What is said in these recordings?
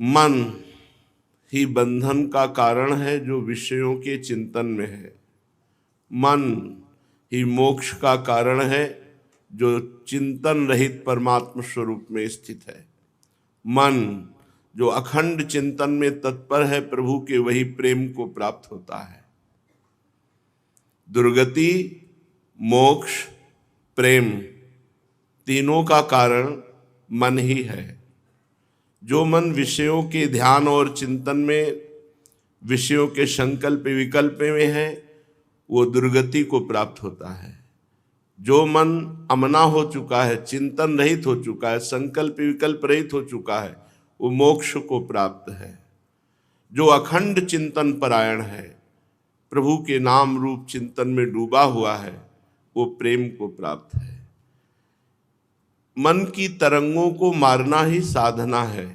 मन ही बंधन का कारण है जो विषयों के चिंतन में है। मन ही मोक्ष का कारण है जो चिंतन रहित परमात्म स्वरूप में स्थित है। मन जो अखंड चिंतन में तत्पर है प्रभु के, वही प्रेम को प्राप्त होता है। दुर्गति, मोक्ष, प्रेम, तीनों का कारण मन ही है। जो मन विषयों के ध्यान और चिंतन में, विषयों के संकल्प विकल्प में है, वो दुर्गति को प्राप्त होता है। जो मन अमना हो चुका है, चिंतन रहित हो चुका है, संकल्प विकल्प रहित हो चुका है, वो मोक्ष को प्राप्त है। जो अखंड चिंतन परायण है, प्रभु के नाम रूप चिंतन में डूबा हुआ है, वो प्रेम को प्राप्त है। मन की तरंगों को मारना ही साधना है।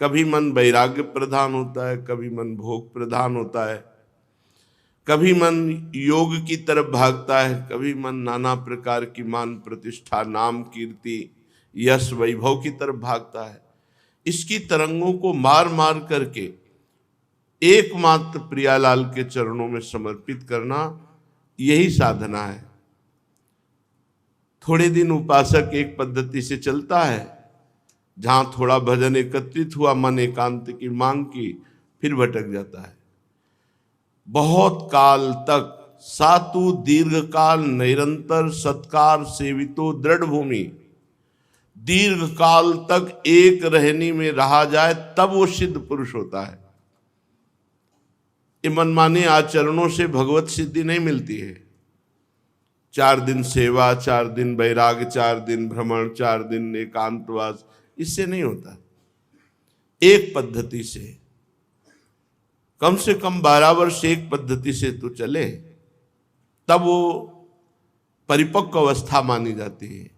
कभी मन वैराग्य प्रधान होता है, कभी मन भोग प्रधान होता है, कभी मन योग की तरफ भागता है, कभी मन नाना प्रकार की मान प्रतिष्ठा, नाम कीर्ति, यश वैभव की तरफ भागता है। इसकी तरंगों को मार मार करके एकमात्र प्रियालाल के चरणों में समर्पित करना, यही साधना है। थोड़े दिन उपासक एक पद्धति से चलता है, जहां थोड़ा भजन एकत्रित हुआ, मन एकांत की मांग की, फिर भटक जाता है। बहुत काल तक सातु दीर्घ काल निरंतर सत्कार सेवितो दृढ़ भूमि, दीर्घ काल तक एक रहनी में रहा जाए तब वो सिद्ध पुरुष होता है। ये मनमाने आचरणों से भगवत सिद्धि नहीं मिलती है। 4 दिन सेवा, 4 दिन वैराग, 4 दिन भ्रमण, 4 दिन एकांतवास, इससे नहीं होता। एक पद्धति से, कम से कम 12 वर्ष एक पद्धति से तो चले, तब वो परिपक्व अवस्था मानी जाती है।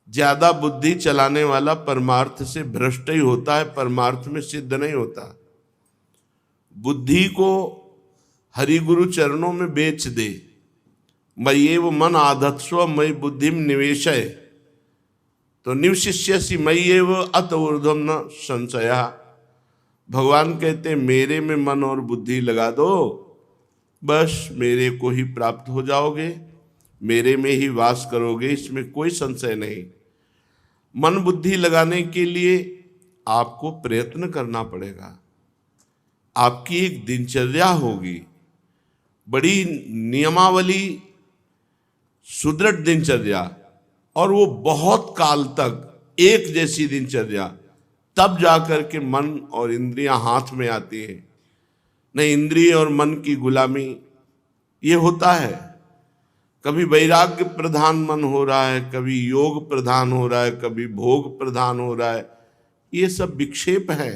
ज्यादा बुद्धि चलाने वाला परमार्थ से भ्रष्ट ही होता है, परमार्थ में सिद्ध नहीं होता। बुद्धि को हरि गुरु चरणों में बेच दे, मय्येव मन आधत्स्व मयि बुद्धिम निवेशय, तो निवशिष्यसि मय्येव अत ऊर्ध्वं न संशयः। भगवान कहते मेरे में मन और बुद्धि लगा दो, बस मेरे को ही प्राप्त हो जाओगे, मेरे में ही वास करोगे, इसमें कोई संशय नहीं। मन बुद्धि लगाने के लिए आपको प्रयत्न करना पड़ेगा। आपकी एक दिनचर्या होगी, बड़ी नियमावली, सुदृढ़ दिनचर्या, और वो बहुत काल तक एक जैसी दिनचर्या, तब जाकर के मन और इंद्रियां हाथ में आती है। नहीं, इंद्रिय और मन की गुलामी ये होता है। कभी वैराग्य प्रधान मन हो रहा है, कभी योग प्रधान हो रहा है, कभी भोग प्रधान हो रहा है। ये सब विक्षेप है,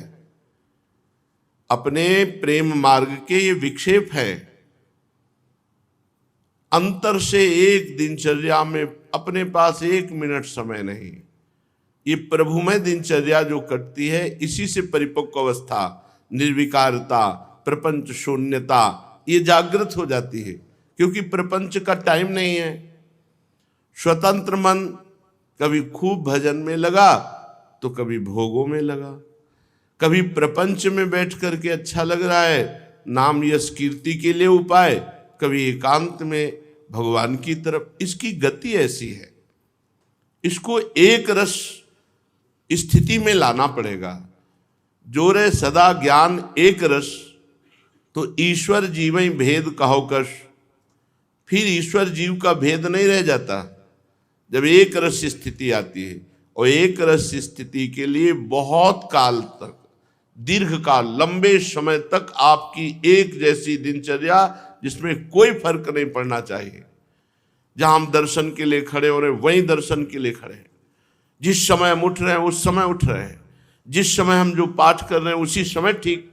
अपने प्रेम मार्ग के ये विक्षेप है। अंतर से एक दिनचर्या में अपने पास 1 मिनट समय नहीं। ये प्रभुमय दिनचर्या जो कटती है, इसी से परिपक्व अवस्था, निर्विकारता, प्रपंच शून्यता, ये जागृत हो जाती है। क्योंकि प्रपंच का टाइम नहीं है। स्वतंत्र मन कभी खूब भजन में लगा तो कभी भोगों में लगा, कभी प्रपंच में बैठ करके अच्छा लग रहा है, नाम यश कीर्ति के लिए उपाय, कभी एकांत में भगवान की तरफ। इसकी गति ऐसी है, इसको एक रस स्थिति में लाना पड़ेगा। जो रे सदा ज्ञान एक रस, तो ईश्वर जीवई भेद कहो कश। फिर ईश्वर जीव का भेद नहीं रह जाता जब एक रस स्थिति आती है। और एक रस स्थिति के लिए बहुत काल तक, दीर्घ काल, लंबे समय तक आपकी एक जैसी दिनचर्या, जिसमें कोई फर्क नहीं पड़ना चाहिए। जहां हम दर्शन के लिए खड़े हो रहे हैं, वहीं दर्शन के लिए खड़े हैं। जिस समय हम उठ रहे हैं उस समय उठ रहे हैं, जिस समय हम जो पाठ कर रहे हैं उसी समय ठीक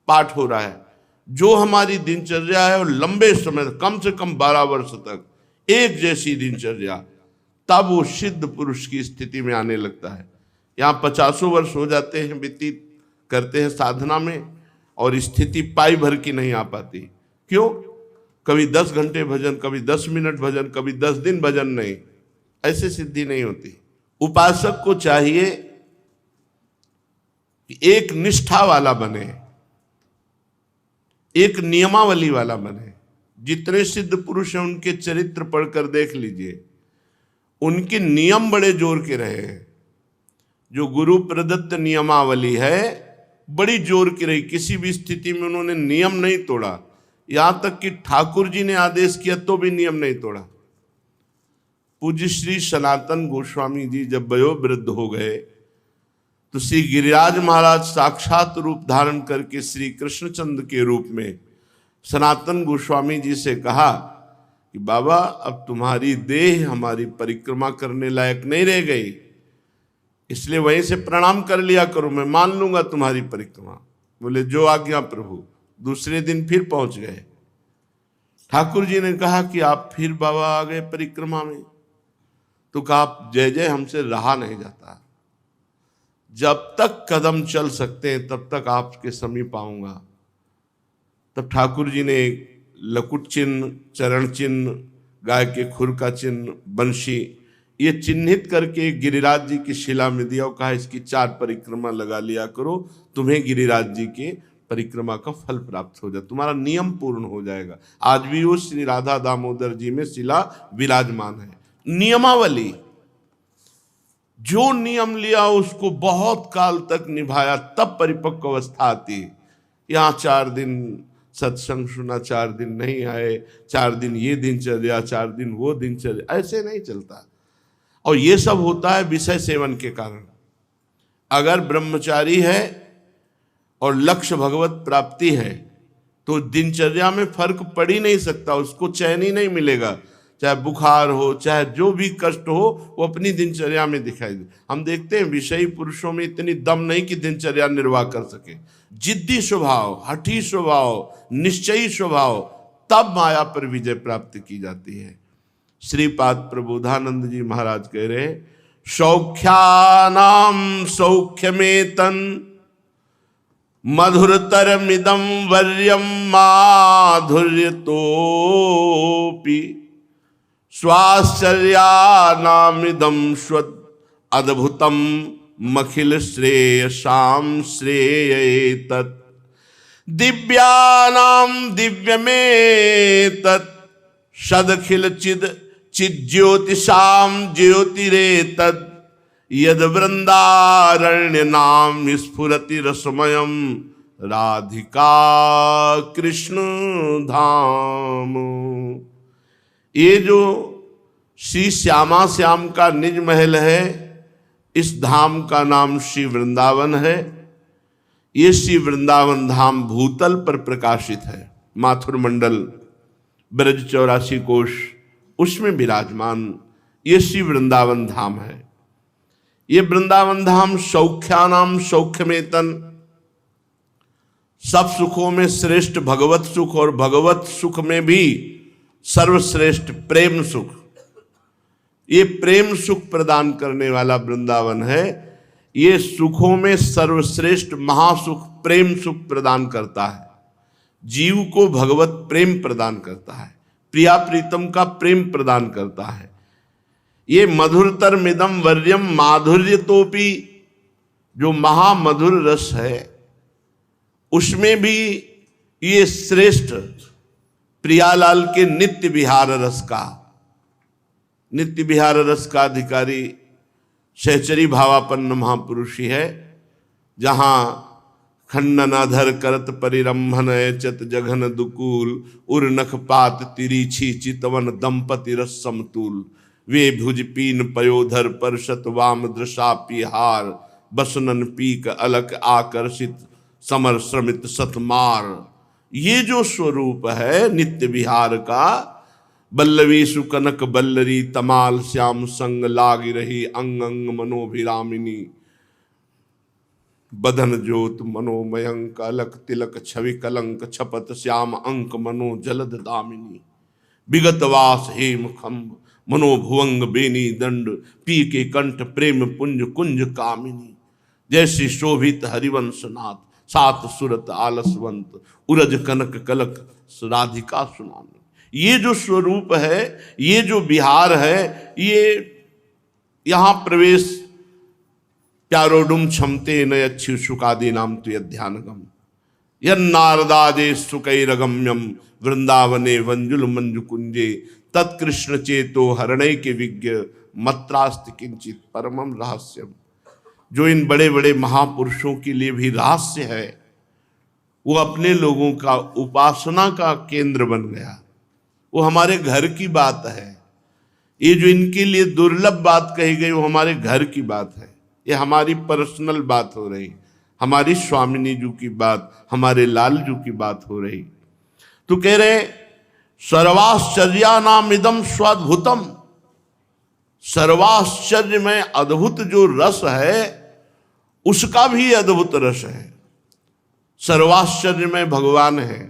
पाठ हो रहा है। जो हमारी दिनचर्या है वो लंबे समय, कम से कम 12 वर्ष तक एक जैसी दिनचर्या, तब वो सिद्ध पुरुष की स्थिति में आने लगता है। यहाँ 50 वर्ष हो जाते हैं व्यतीत करते हैं साधना में, और स्थिति पाई भर की नहीं आ पाती। क्यों? कभी 10 घंटे भजन, कभी 10 मिनट भजन, कभी 10 दिन भजन नहीं, ऐसे सिद्धि नहीं होती। उपासक को चाहिए कि एक निष्ठा वाला बने, एक नियमावली वाला बने। जितने सिद्ध पुरुष हैं उनके चरित्र पढ़कर देख लीजिए, उनके नियम बड़े जोर के रहे हैं। जो गुरु प्रदत्त नियमावली है बड़ी जोर की रही, किसी भी स्थिति में उन्होंने नियम नहीं तोड़ा। यहां तक कि ठाकुर जी ने आदेश किया तो भी नियम नहीं तोड़ा। पूज्य श्री सनातन गोस्वामी जी जब वयोवृद्ध हो गए तो श्री गिरिराज महाराज साक्षात रूप धारण करके श्री कृष्णचंद्र के रूप में सनातन गोस्वामी जी से कहा कि बाबा अब तुम्हारी देह हमारी परिक्रमा करने लायक नहीं रह गई, इसलिए वहीं से प्रणाम कर लिया करो, मैं मान लूंगा तुम्हारी परिक्रमा। बोले जो आज्ञा प्रभु। दूसरे दिन फिर पहुंच गए। ठाकुर जी ने कहा कि आप फिर बाबा आ गए परिक्रमा में, तो कहा जय जय हमसे रहा नहीं जाता, जब तक कदम चल सकते हैं तब तक आपके समीप आऊंगा। तब ठाकुर जी ने लकुट चिन्ह, चरण चिन्ह, गाय के खुर का चिन्ह, बंशी, ये चिन्हित करके गिरिराज जी की शिला में दिया और कहा इसकी 4 परिक्रमा लगा लिया करो, तुम्हें गिरिराज जी के परिक्रमा का फल प्राप्त हो जाए, तुम्हारा नियम पूर्ण हो जाएगा। आज भी वो श्री राधा दामोदर जी में शिला विराजमान है। नियमावली, जो नियम लिया उसको बहुत काल तक निभाया, तब परिपक्व अवस्था आती। यहाँ 4 दिन सत्संग सुना, 4 दिन नहीं आए, 4 दिन ये दिनचर्या, 4 दिन वो दिनचर्या, ऐसे नहीं चलता। और ये सब होता है विषय सेवन के कारण। अगर ब्रह्मचारी है और लक्ष्य भगवत प्राप्ति है तो दिनचर्या में फर्क पड़ ही नहीं सकता, उसको चैन ही नहीं मिलेगा। चाहे बुखार हो, चाहे जो भी कष्ट हो, वो अपनी दिनचर्या में दिखाई दे। हम देखते हैं विषयी पुरुषों में इतनी दम नहीं कि दिनचर्या निर्वाह कर सके। जिद्दी स्वभाव, हठी स्वभाव, निश्चयी स्वभाव, तब माया पर विजय प्राप्त की जाती है। श्रीपाद प्रबोधानंद जी महाराज कह रहे हैं, सौख्यानाम सौख्यमेतन मधुरतरमिदं वर्यं माधुर्यतोपि स्वाश्चर्यानामिदं स्वद अद्भुतं मखिल श्रेयसां श्रेयेतत् दिव्यानां दिव्यमेतत् सदखिल चिद चिज्योतिषां ज्योतिरेतत् यद वृंदारण्य नाम स्फुरति रसमयम राधिका कृष्ण धाम। ये जो श्री श्यामा श्याम का निज महल है, इस धाम का नाम श्री वृंदावन है। ये श्री वृंदावन धाम भूतल पर प्रकाशित है। माथुर मंडल, ब्रज 84 कोश, उसमें विराजमान ये श्री वृंदावन धाम है। ये वृंदावन धाम सौख्यानाम सौख्यमेतन, सब सुखों में श्रेष्ठ भगवत सुख, और भगवत सुख में भी सर्वश्रेष्ठ प्रेम सुख, ये प्रेम सुख प्रदान करने वाला वृंदावन है। ये सुखों में सर्वश्रेष्ठ महासुख प्रेम सुख प्रदान करता है, जीव को भगवत प्रेम प्रदान करता है, प्रिया प्रीतम का प्रेम प्रदान करता है। ये मधुरतर मिदम वर्यम माधुर्य तोपी, जो महामधुर रस है उसमें भी ये श्रेष्ठ प्रियालाल के नित्य विहार रस का, नित्य विहार रस का अधिकारी सहचरी भावापन्न महापुरुष ही है। जहाँ खंडनाधर करत परिरंभन चत जघन दुकूल उर्नख पात तिरीछी चितवन दंपति रस समतूल वे भुज पीन पयोधर परशत वाम दृशा पिहार बसनन पीक अलक आकर्षित समर श्रमित सतमार। ये जो स्वरूप है नित्य विहार का, बल्लवी सुकनक बल्लरी तमाल श्याम संग लाग रही अंग अंग मनोभिरामिनी बदन ज्योत मनोमयंक अलक तिलक छवि कलंक छपत श्याम अंक मनो जलद दामिनी विगत वास हेम खम्भ मनोभुवंग बेनी दंड पी के कंठ प्रेम पुंज कुंज कामिनी जैसी शोभित हरिवंश नाथ सात सुरत आलसवंत उरज कनक कलक राधिका सुनामी। ये जो स्वरूप है, ये जो विहार है, ये यहाँ प्रवेश प्यारोडुम क्षमते न अच्छी सुखादि नाम तु ध्यानगम यन्नारदादे सुकैरगम्यम वृंदावने वंजुल मंजु कुंजे तत्कृष्ण चेतो हरणय के विज्ञ मत्रास्त किंचित परमम रहस्यम। जो इन बड़े बड़े महापुरुषों के लिए भी रहस्य है, वो अपने लोगों का उपासना का केंद्र बन गया। वो हमारे घर की बात है। ये जो इनके लिए दुर्लभ बात कही गई, वो हमारे घर की बात है। ये हमारी पर्सनल बात हो रही, हमारी स्वामिनी जी की बात, हमारे लाल जी की बात हो रही। तो कह रहे सर्वाश्चर्या नाम इदम स्वाद्भुतम, सर्वाश्चर्य में अद्भुत जो रस है उसका भी अद्भुत रस है। सर्वाश्चर्य में भगवान है,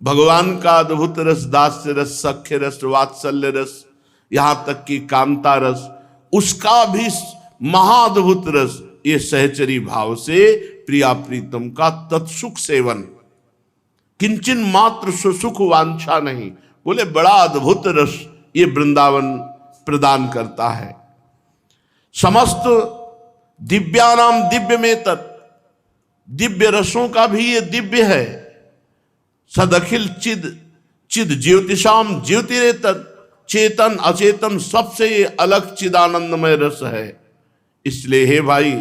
भगवान का अद्भुत रस, दास्य रस, सख्य रस, वात्सल्य रस, यहां तक कि कांता रस, उसका भी महाअद्भुत रस ये सहचरी भाव से प्रिया प्रीतम का तत्सुख सेवन, किंचन मात्र सुसुख वांछा नहीं। बोले बड़ा अद्भुत रस ये वृंदावन प्रदान करता है। समस्त दिव्यानाम दिव्य में तत्, दिव्य रसों का भी ये दिव्य है। सदखिल चिद चिद ज्योतिषाम ज्योतिरे तत्, चेतन अचेतन सबसे ये अलग चिदानंदमय रस है। इसलिए हे भाई,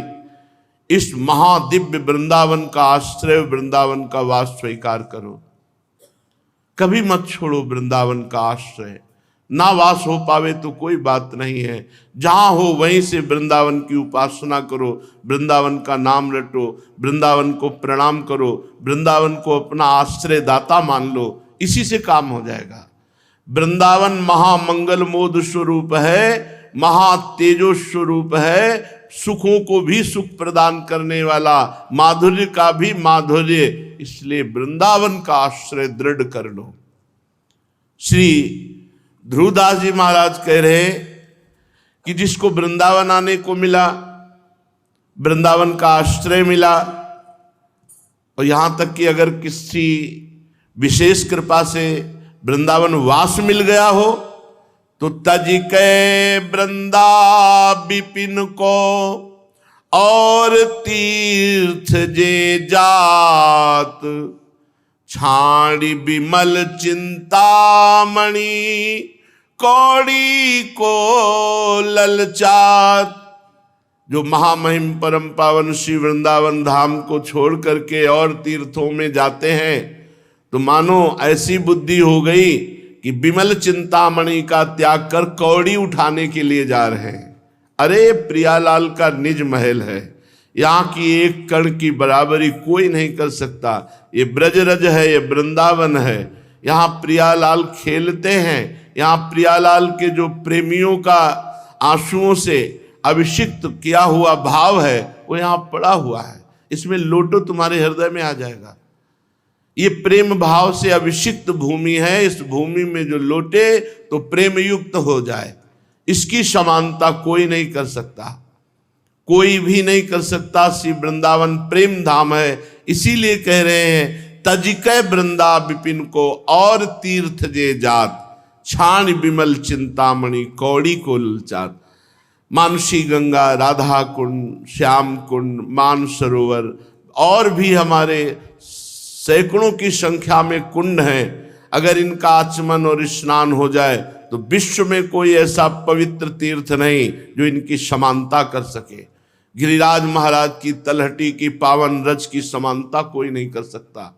इस महादिव्य वृंदावन का आश्रय, वृंदावन का वास स्वीकार करो। कभी मत छोड़ो वृंदावन का आश्रय। ना वास हो पावे तो कोई बात नहीं है, जहां हो वहीं से वृंदावन की उपासना करो, वृंदावन का नाम रटो, वृंदावन को प्रणाम करो, वृंदावन को अपना आश्रय दाता मान लो, इसी से काम हो जाएगा। वृंदावन महामंगल मोद स्वरूप है, महातेजो स्वरूप है, सुखों को भी सुख प्रदान करने वाला, माधुर्य का भी माधुर्य। इसलिए वृंदावन का आश्रय दृढ़ कर लो। श्री ध्रुवदास जी महाराज कह रहे कि जिसको वृंदावन आने को मिला, वृंदावन का आश्रय मिला, और यहां तक कि अगर किसी विशेष कृपा से वृंदावन वास मिल गया हो, तो तज के वृंदा विपिन को और तीर्थ जे जात, छाड़ी विमल चिंतामणि कौड़ी को ललचात। जो महामहिम परम पावन श्री वृंदावन धाम को छोड़ करके और तीर्थों में जाते हैं, तो मानो ऐसी बुद्धि हो गई कि विमल चिंतामणि का त्याग कर कौड़ी उठाने के लिए जा रहे हैं। अरे प्रियालाल का निज महल है, यहाँ की एक कण की बराबरी कोई नहीं कर सकता। ये ब्रजरज है, ये वृंदावन है, यहाँ प्रियालाल खेलते हैं। यहाँ प्रियालाल के जो प्रेमियों का आंसुओं से अभिषिक्त किया हुआ भाव है, वो यहाँ पड़ा हुआ है। इसमें लोटो तुम्हारे हृदय में आ जाएगा। ये प्रेम भाव से अभिषिक्त भूमि है। इस भूमि में जो लोटे तो प्रेम युक्त हो जाए, इसकी समानता कोई नहीं कर सकता, कोई भी नहीं कर सकता। श्री वृंदावन प्रेम धाम है। इसीलिए कह रहे हैं तजिकै वृंदा विपिन को और तीर्थ जे जात, छाण विमल चिंतामणि कौड़ी को ललचात। मानसी गंगा, राधा कुंड, श्याम कुंड, मान सरोवर और भी हमारे सैकड़ों की संख्या में कुंड हैं। अगर इनका आचमन और स्नान हो जाए तो विश्व में कोई ऐसा पवित्र तीर्थ नहीं जो इनकी समानता कर सके। गिरिराज महाराज की तलहटी की पावन रज की समानता कोई नहीं कर सकता।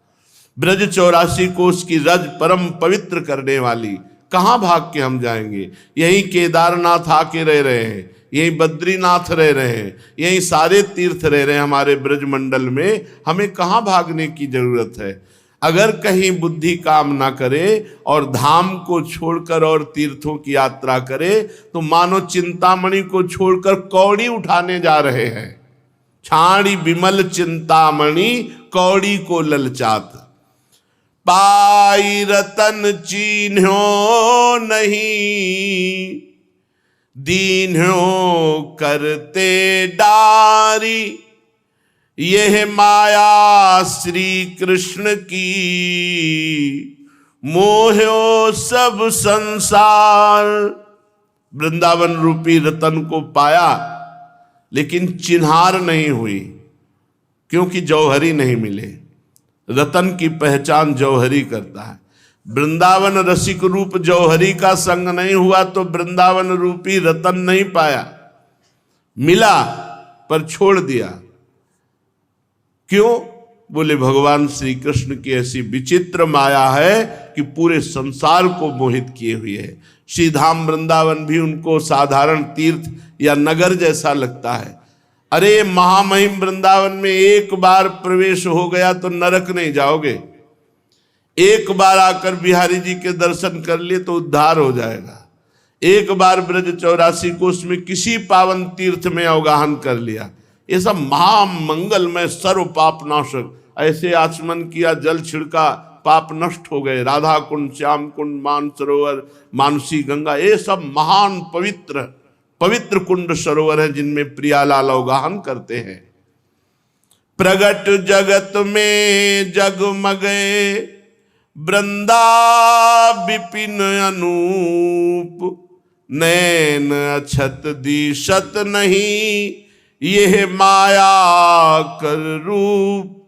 ब्रज 84 कोस की रज परम पवित्र करने वाली, कहाँ भाग के हम जाएंगे? यही केदारनाथ आके रह रहे हैं, यही बद्रीनाथ रह रहे हैं, यही सारे तीर्थ रह रहे हैं हमारे ब्रज मंडल में। हमें कहाँ भागने की जरूरत है? अगर कहीं बुद्धि काम ना करे और धाम को छोड़कर और तीर्थों की यात्रा करे, तो मानो चिंतामणि को छोड़कर कौड़ी उठाने जा रहे हैं। छाड़ी विमल चिंतामणि कौड़ी को ललचात, पाई रतन चीन्हो नहीं, दीन्हो करते डारी। यह माया श्री कृष्ण की, मोहो सब संसार। वृंदावन रूपी रतन को पाया, लेकिन चिन्हार नहीं हुई, क्योंकि जौहरी नहीं मिले। रतन की पहचान जौहरी करता है। वृंदावन रसिक रूप जौहरी का संग नहीं हुआ तो वृंदावन रूपी रतन नहीं पाया। मिला पर छोड़ दिया। क्यों? बोले भगवान श्री कृष्ण की ऐसी विचित्र माया है कि पूरे संसार को मोहित किए हुए है। श्री धाम वृंदावन भी उनको साधारण तीर्थ या नगर जैसा लगता है। अरे महामहिम वृंदावन में एक बार प्रवेश हो गया तो नरक नहीं जाओगे। एक बार आकर बिहारी जी के दर्शन कर लिए तो उद्धार हो जाएगा। एक बार ब्रज 84 कोष में किसी पावन तीर्थ में अवगाहन कर लिया, ये सब महामंगलमय सर्व पाप नाशक। ऐसे आचमन किया, जल छिड़का, पाप नष्ट हो गए। राधा कुंड, श्याम कुंड, मानसरोवर, मानसी गंगा, ये सब महान पवित्र कुंड सरोवर है जिनमें प्रियालाल अवगाहन करते हैं। प्रगट जगत में जगमगे वृंदा विपिन अनूप, नैन अछत दिशत नहीं यह माया कर रूप।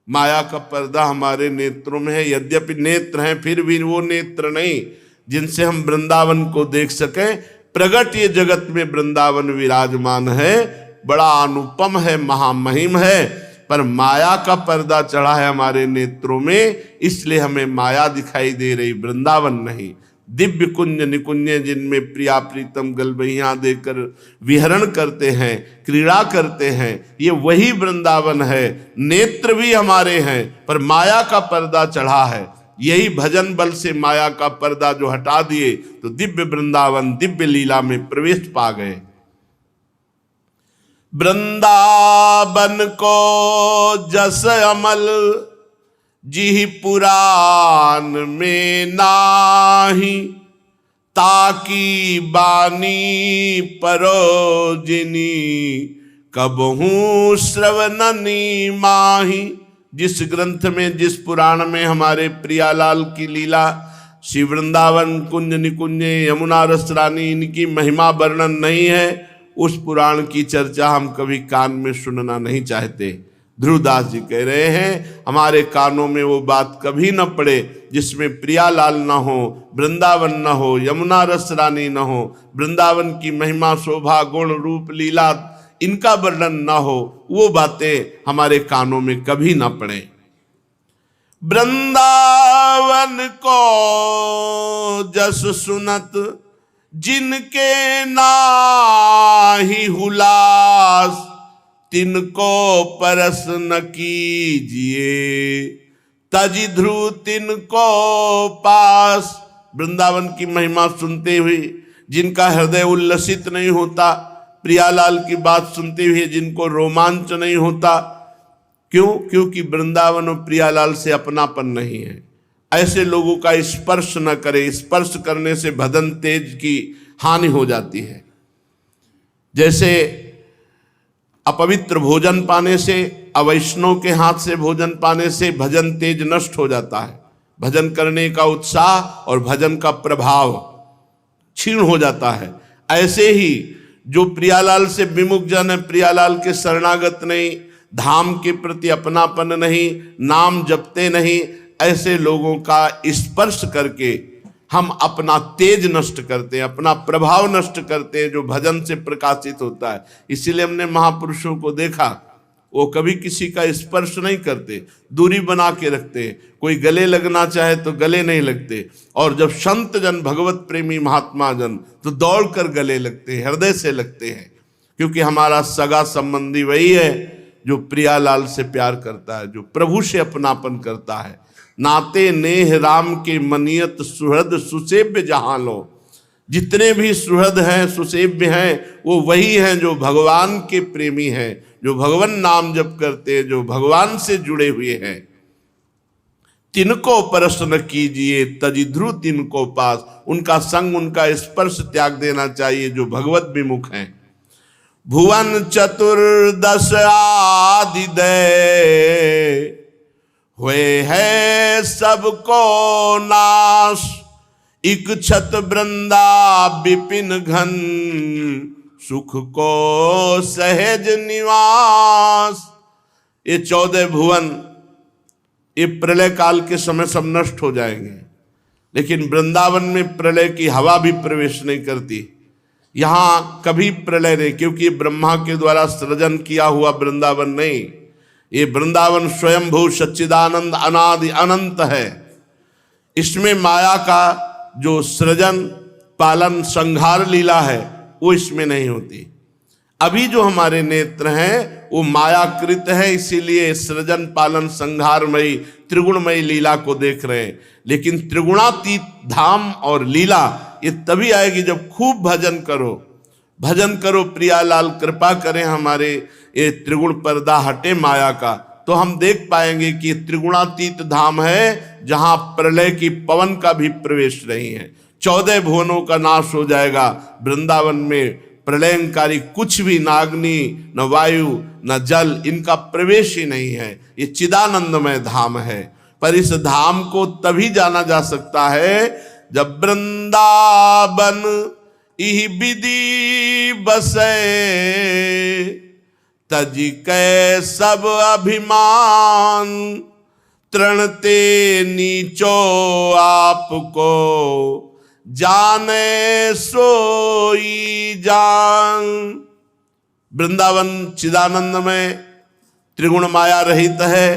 माया का पर्दा हमारे नेत्रों में है। यद्यपि नेत्र हैं फिर भी वो नेत्र नहीं जिनसे हम वृंदावन को देख सकें। प्रगट ये जगत में वृंदावन विराजमान है, बड़ा अनुपम है, महामहिम है, पर माया का पर्दा चढ़ा है हमारे नेत्रों में, इसलिए हमें माया दिखाई दे रही, वृंदावन नहीं। दिव्य कुंज निकुंज जिनमें प्रिया प्रीतम गलबैया देकर विहरण करते हैं, क्रीड़ा करते हैं, ये वही वृंदावन है। नेत्र भी हमारे हैं पर माया का पर्दा चढ़ा है। यही भजन बल से माया का पर्दा जो हटा दिए तो दिव्य वृंदावन दिव्य लीला में प्रवेश पा गए। वृंदावन को जस अमल जिहि पुराण में नाही, ताकी बानी परोजिनी कबहू श्रवणनी माही। जिस ग्रंथ में, जिस पुराण में हमारे प्रियालाल की लीला, श्री वृंदावन कुंज निकुंज यमुना रस रानी, इनकी महिमा वर्णन नहीं है, उस पुराण की चर्चा हम कभी कान में सुनना नहीं चाहते। ध्रुवदास जी कह रहे हैं हमारे कानों में वो बात कभी न पड़े जिसमें प्रियालाल न हो, वृंदावन न हो, यमुना रस रानी न हो, वृंदावन की महिमा शोभा गुण रूप लीला इनका वर्णन न हो, वो बातें हमारे कानों में कभी न पड़े। वृंदावन को जस सुनत जिनके नाही हुलास, तिनको परस न कीजिए तजि ध्रुव तिनको पास। वृंदावन की महिमा सुनते हुए जिनका हृदय उल्लसित नहीं होता, प्रियालाल की बात सुनते हुए जिनको रोमांच नहीं होता, क्यों? क्योंकि वृंदावन और प्रियालाल से अपनापन नहीं है। ऐसे लोगों का स्पर्श न करे, स्पर्श करने से भजन तेज की हानि हो जाती है। जैसे अपवित्र भोजन पाने से, अवैष्णव के हाथ से भोजन पाने से भजन तेज नष्ट हो जाता है। भजन करने का उत्साह और भजन का प्रभाव क्षीण हो जाता है। ऐसे ही जो प्रियालाल से विमुख जन है, प्रियालाल के शरणागत नहीं, धाम के प्रति अपनापन नहीं, नाम जपते नहीं, ऐसे लोगों का स्पर्श करके हम अपना तेज नष्ट करते हैं, अपना प्रभाव नष्ट करते हैं जो भजन से प्रकाशित होता है। इसीलिए हमने महापुरुषों को देखा, वो कभी किसी का स्पर्श नहीं करते, दूरी बना के रखते हैं। कोई गले लगना चाहे तो गले नहीं लगते, और जब संत जन, भगवत प्रेमी महात्मा जन, तो दौड़ कर गले लगते हैं, हृदय से लगते हैं। क्योंकि हमारा सगा संबंधी वही है जो प्रियालाल से प्यार करता है, जो प्रभु से अपनापन करता है। नाते नेह राम के मनियत सुहृद सुसेव्य जहां लो। जितने भी सुहृद हैं, सुसेव्य हैं, वो वही हैं जो भगवान के प्रेमी हैं, जो भगवान नाम जप करते हैं, जो भगवान से जुड़े हुए हैं। तिनको प्रश्न कीजिए तजि ध्रुव तिनको पास। उनका संग, उनका स्पर्श त्याग देना चाहिए जो भगवत विमुख हैं। भुवन चतुर्दश आदि दय हुए है सबको नाश। इक छत वृंदा विपिन घन सुख को सहज निवास। ये 14 भुवन ये प्रलय काल के समय सब नष्ट हो जाएंगे, लेकिन वृंदावन में प्रलय की हवा भी प्रवेश नहीं करती। यहां कभी प्रलय नहीं, क्योंकि ब्रह्मा के द्वारा सृजन किया हुआ वृंदावन नहीं, ये वृंदावन स्वयंभू सच्चिदानंद अनादि अनंत है। इसमें माया का जो सृजन पालन संहार लीला है वो इसमें नहीं होती। अभी जो हमारे नेत्र हैं वो मायाकृत है, इसीलिए सृजन पालन संहारमयी त्रिगुणमयी लीला को देख रहे हैं। लेकिन त्रिगुणातीत धाम और लीला ये तभी आएगी जब खूब भजन करो। भजन करो, प्रियालाल कृपा करें हमारे ये त्रिगुण पर्दा हटे माया का, तो हम देख पाएंगे कि त्रिगुणातीत धाम है जहां प्रलय की पवन का भी प्रवेश नहीं है। 14 भुवनों का नाश हो जाएगा। वृंदावन में प्रलयंकारी कुछ भी, नाग्नि न वायु न जल, इनका प्रवेश ही नहीं है। ये चिदानंदमय धाम है। पर इस धाम को तभी जाना जा सकता है जब वृंदावन इह विधि बसे, तजी कै सब अभिमान, तृणते नीचो आपको, जाने सोई जान। वृंदावन चिदानंद में त्रिगुण माया रहित है।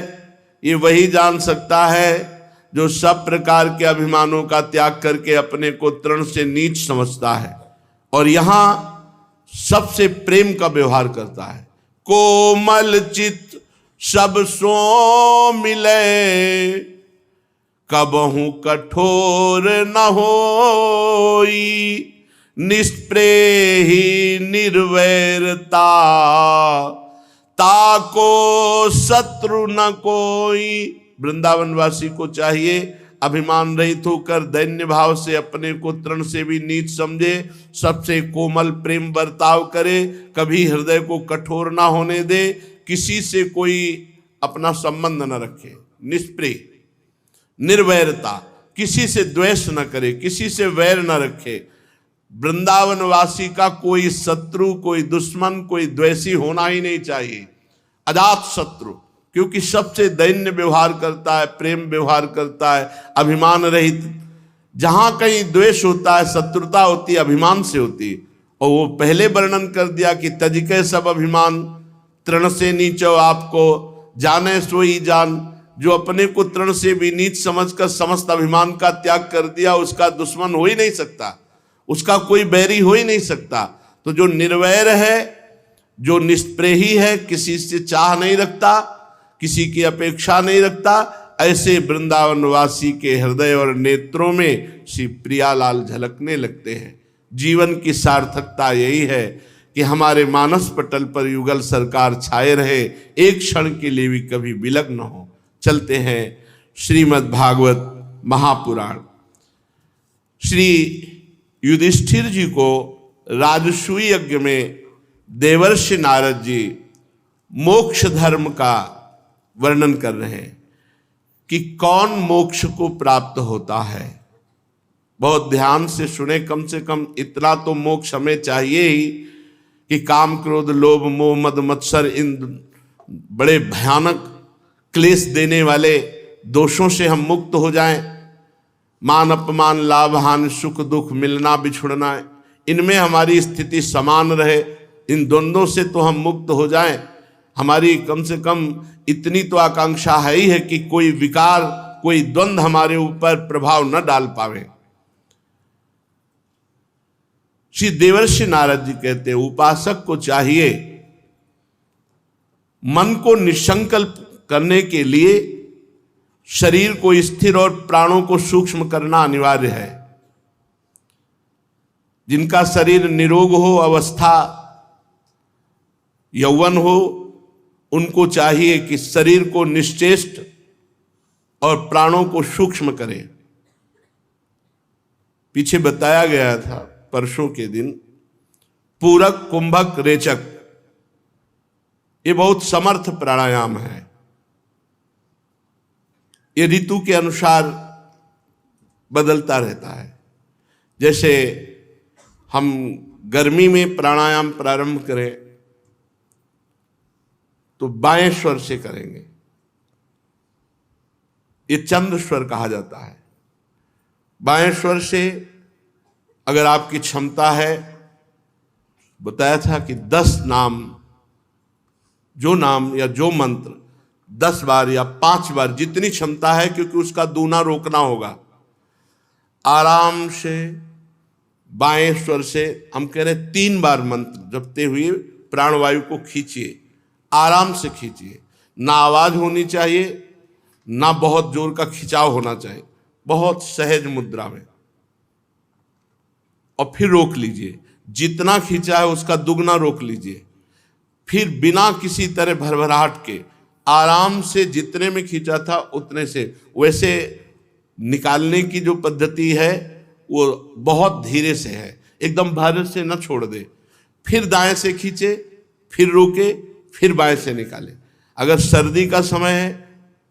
ये वही जान सकता है जो सब प्रकार के अभिमानों का त्याग करके अपने को तृण से नीच समझता है और यहां सबसे प्रेम का व्यवहार करता है। कोमल चित सब सो मिले, कबहू कठोर न होई, निष्प्रेही निर्वैरता, ताको शत्रु न कोई। वृंदावनवासी को चाहिए अभिमान रहित होकर दैन्य भाव से अपने को तृण से भी नीच समझे, सबसे कोमल प्रेम बर्ताव करे, कभी हृदय को कठोर ना होने दे, किसी से कोई अपना संबंध न रखे, निष्प्रेय निर्वैरता, किसी से द्वेष न करे, किसी से वैर न रखे। वृंदावनवासी का कोई शत्रु, कोई दुश्मन, कोई द्वेषी होना ही नहीं चाहिए, अजात शत्रु, क्योंकि सबसे दैन्य व्यवहार करता है, प्रेम व्यवहार करता है, अभिमान रहित। जहां कहीं द्वेष होता है, शत्रुता होती है, अभिमान से होती है। और वो पहले वर्णन कर दिया कि तजिके सब अभिमान, तृण से नीचो आपको, जाने सोई जान। जो अपने को तृण से भी नीच समझकर समस्त अभिमान का त्याग कर दिया, उसका दुश्मन हो ही नहीं सकता, उसका कोई बैरी हो ही नहीं सकता। तो जो निर्वैर है, जो निष्प्रेही है, किसी से चाह नहीं रखता, किसी की अपेक्षा नहीं रखता, ऐसे वृंदावनवासी के हृदय और नेत्रों में श्री प्रियालाल झलकने लगते हैं। जीवन की सार्थकता यही है कि हमारे मानस पटल पर युगल सरकार छाए रहे, एक क्षण के लिए भी कभी विलग न हो। चलते हैं श्रीमद् भागवत महापुराण। श्री युधिष्ठिर जी को राजसूय यज्ञ में देवर्षि नारद जी मोक्ष धर्म का वर्णन कर रहे हैं कि कौन मोक्ष को प्राप्त होता है। बहुत ध्यान से सुने, कम से कम इतना तो मोक्ष हमें चाहिए ही कि काम क्रोध लोभ मोह मद मत्सर, इन बड़े भयानक क्लेश देने वाले दोषों से हम मुक्त हो जाएं। मान अपमान, लाभ हानि, सुख दुख, मिलना बिछुड़ना, इनमें हमारी स्थिति समान रहे, इन द्वंद्वों से तो हम मुक्त हो जाएं। हमारी कम से कम इतनी तो आकांक्षा है ही है कि कोई विकार, कोई द्वंद्व हमारे ऊपर प्रभाव न डाल पावे। श्री देवर्षि नारद जी कहते हैं, उपासक को चाहिए मन को निसंकल्प करने के लिए शरीर को स्थिर और प्राणों को सूक्ष्म करना अनिवार्य है। जिनका शरीर निरोग हो, अवस्था यौवन हो, उनको चाहिए कि शरीर को निश्चेष्ट और प्राणों को सूक्ष्म करें। पीछे बताया गया था परसों के दिन, पूरक, कुंभक, रेचक, ये बहुत समर्थ प्राणायाम है। ये ऋतु के अनुसार बदलता रहता है। जैसे हम गर्मी में प्राणायाम प्रारंभ करें तो बाएं स्वर से करेंगे। ये चंद्र स्वर कहा जाता है। बाएं स्वर से अगर आपकी क्षमता है, बताया था कि 10 नाम, जो नाम या जो मंत्र 10 बार या 5 बार, जितनी क्षमता है, क्योंकि उसका दूना रोकना होगा। आराम से बाएं स्वर से हम कह रहे 3 बार मंत्र जपते हुए प्राणवायु को खींचिए, आराम से खींचिए। ना आवाज होनी चाहिए, ना बहुत जोर का खिंचाव होना चाहिए, बहुत सहज मुद्रा में, और फिर रोक लीजिए। जितना खींचा है उसका दुगना रोक लीजिए। फिर बिना किसी तरह भरभराहट के आराम से जितने में खींचा था उतने से, वैसे निकालने की जो पद्धति है वो बहुत धीरे से है, एकदम भार से न छोड़ दे। फिर दाएं से खींचे, फिर रोके, फिर बाएं से निकाले। अगर सर्दी का समय है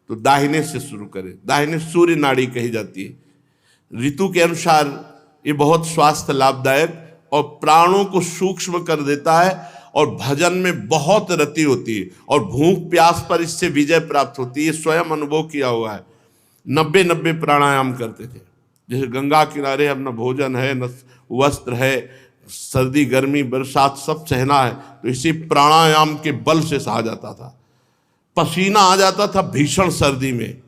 तो दाहिने से शुरू करें। दाहिने सूर्य नाड़ी कही जाती है। ऋतु के अनुसार ये बहुत स्वास्थ्य लाभदायक और प्राणों को सूक्ष्म कर देता है, और भजन में बहुत रति होती है, और भूख प्यास पर इससे विजय प्राप्त होती है। स्वयं अनुभव किया हुआ है। 90 प्राणायाम करते थे। जैसे गंगा किनारे अपना भोजन है, न वस्त्र है, सर्दी गर्मी बरसात सब सहना है, तो इसी प्राणायाम के बल से सहा जाता था। पसीना आ जाता था भीषण सर्दी में।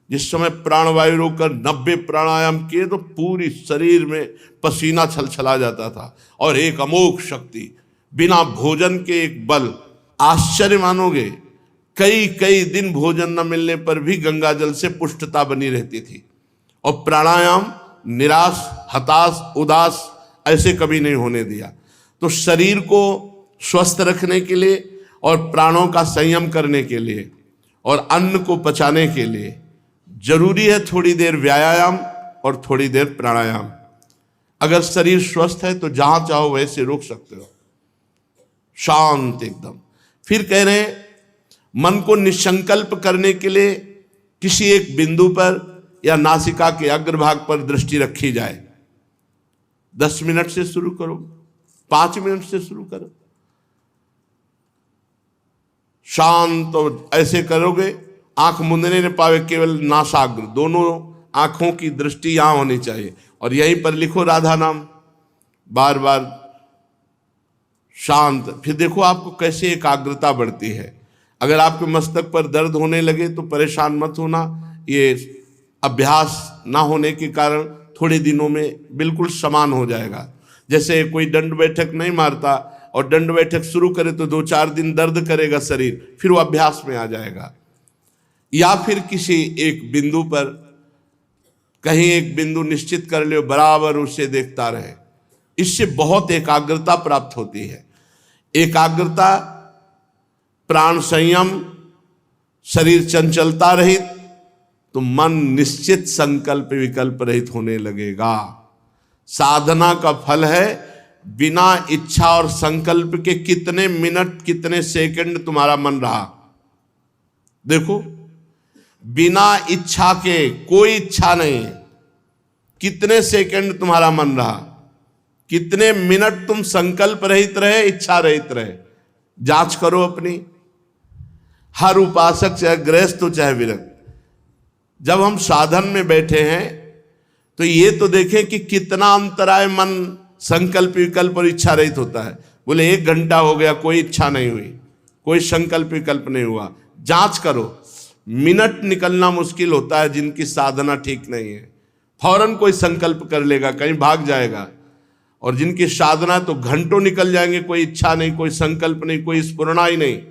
जिस समय प्राणवायु रोककर 90 प्राणायाम किए तो पूरी शरीर में पसीना छलछला जाता था, और एक अमोघ शक्ति, बिना भोजन के एक बल। आश्चर्य मानोगे, कई दिन भोजन न मिलने पर भी गंगा जल से पुष्टता बनी रहती थी। और प्राणायाम निराश, हताश, उदास ऐसे कभी नहीं होने दिया। तो शरीर को स्वस्थ रखने के लिए और प्राणों का संयम करने के लिए और अन्न को पचाने के लिए जरूरी है थोड़ी देर व्यायाम और थोड़ी देर प्राणायाम। अगर शरीर स्वस्थ है तो जहां चाहो वैसे रोक सकते हो, शांत एकदम। फिर कह रहे हैं मन को निसंकल्प करने के लिए किसी एक बिंदु पर या नासिका के अग्रभाग पर दृष्टि रखी जाए। 10 मिनट से शुरू करो, 5 मिनट से शुरू करो, शांत। और ऐसे करोगे आंख मुंदने न पावे केवल नासाग्र, दोनों आंखों की दृष्टि यहां होनी चाहिए। और यहीं पर लिखो राधा नाम, बार बार शांत। फिर देखो आपको कैसे एकाग्रता बढ़ती है। अगर आपके मस्तक पर दर्द होने लगे तो परेशान मत होना, ये अभ्यास ना होने के कारण थोड़े दिनों में बिल्कुल समान हो जाएगा। जैसे कोई दंड बैठक नहीं मारता और दंड बैठक शुरू करे तो 2-4 दिन दर्द करेगा शरीर, फिर वो अभ्यास में आ जाएगा। या फिर किसी एक बिंदु पर, कहीं एक बिंदु निश्चित कर लो, बराबर उसे देखता रहे। इससे बहुत एकाग्रता प्राप्त होती है। एकाग्रता, प्राण संयम, शरीर चंचलता रहित, तो मन निश्चित संकल्प विकल्प रहित होने लगेगा। साधना का फल है बिना इच्छा और संकल्प के कितने मिनट, कितने सेकंड तुम्हारा मन रहा। देखो, बिना इच्छा के, कोई इच्छा नहीं, कितने सेकंड तुम्हारा मन रहा, कितने मिनट तुम संकल्प रहित रहे, इच्छा रहित रहे। जांच करो अपनी। हर उपासक, चाहे गृहस्थ हो चाहे विरक्त, जब हम साधन में बैठे हैं तो ये तो देखें कि कितना अंतराय मन संकल्प विकल्प और इच्छा रहित होता है। बोले 1 घंटा हो गया, कोई इच्छा नहीं हुई, कोई संकल्प विकल्प नहीं हुआ। जांच करो, मिनट निकलना मुश्किल होता है जिनकी साधना ठीक नहीं है। फौरन कोई संकल्प कर लेगा, कहीं भाग जाएगा। और जिनकी साधना तो घंटों निकल जाएंगे, कोई इच्छा नहीं, कोई संकल्प नहीं, कोई स्फुरना ही नहीं।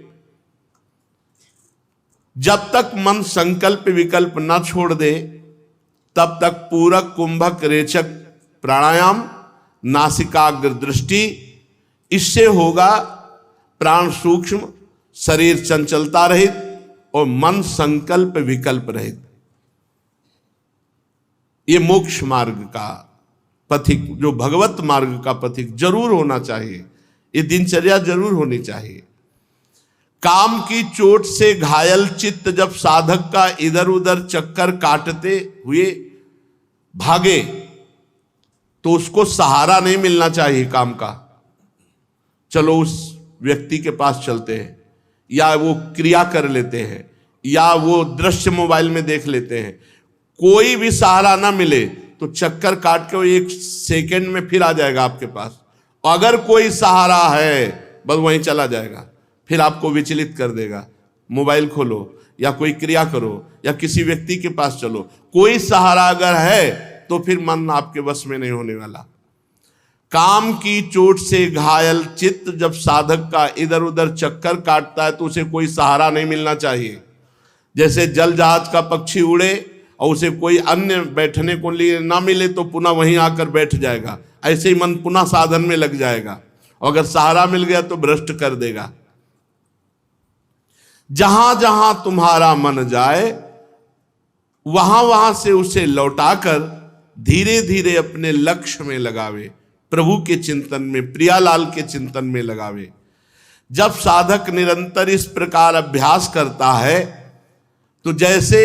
जब तक मन संकल्प विकल्प न छोड़ दे तब तक पूरक, कुंभक, रेचक प्राणायाम, नासिकाग्र दृष्टि, इससे होगा प्राण सूक्ष्म, शरीर चंचलता रहित और मन संकल्प विकल्प रहित। ये मोक्ष मार्ग का पथिक, जो भगवत मार्ग का पथिक जरूर होना चाहिए। ये दिनचर्या जरूर होनी चाहिए। काम की चोट से घायल चित्त जब साधक का इधर उधर चक्कर काटते हुए भागे तो उसको सहारा नहीं मिलना चाहिए काम का। चलो उस व्यक्ति के पास चलते हैं, या वो क्रिया कर लेते हैं, या वो दृश्य मोबाइल में देख लेते हैं। कोई भी सहारा ना मिले तो चक्कर काट के वो 1 सेकेंड में फिर आ जाएगा आपके पास। अगर कोई सहारा है बस वहीं चला जाएगा, फिर आपको विचलित कर देगा। मोबाइल खोलो या कोई क्रिया करो या किसी व्यक्ति के पास चलो, कोई सहारा अगर है तो फिर मन आपके वश में नहीं होने वाला। काम की चोट से घायल चित्त जब साधक का इधर उधर चक्कर काटता है तो उसे कोई सहारा नहीं मिलना चाहिए। जैसे जल जहाज का पक्षी उड़े और उसे कोई अन्य बैठने को लिए ना मिले तो पुनः वहीं आकर बैठ जाएगा, ऐसे ही मन पुनः साधन में लग जाएगा, और अगर सहारा मिल गया तो भ्रष्ट कर देगा। जहां जहां तुम्हारा मन जाए वहां वहां से उसे लौटाकर धीरे धीरे अपने लक्ष्य में लगावे, प्रभु के चिंतन में, प्रियालाल के चिंतन में लगावे। जब साधक निरंतर इस प्रकार अभ्यास करता है तो जैसे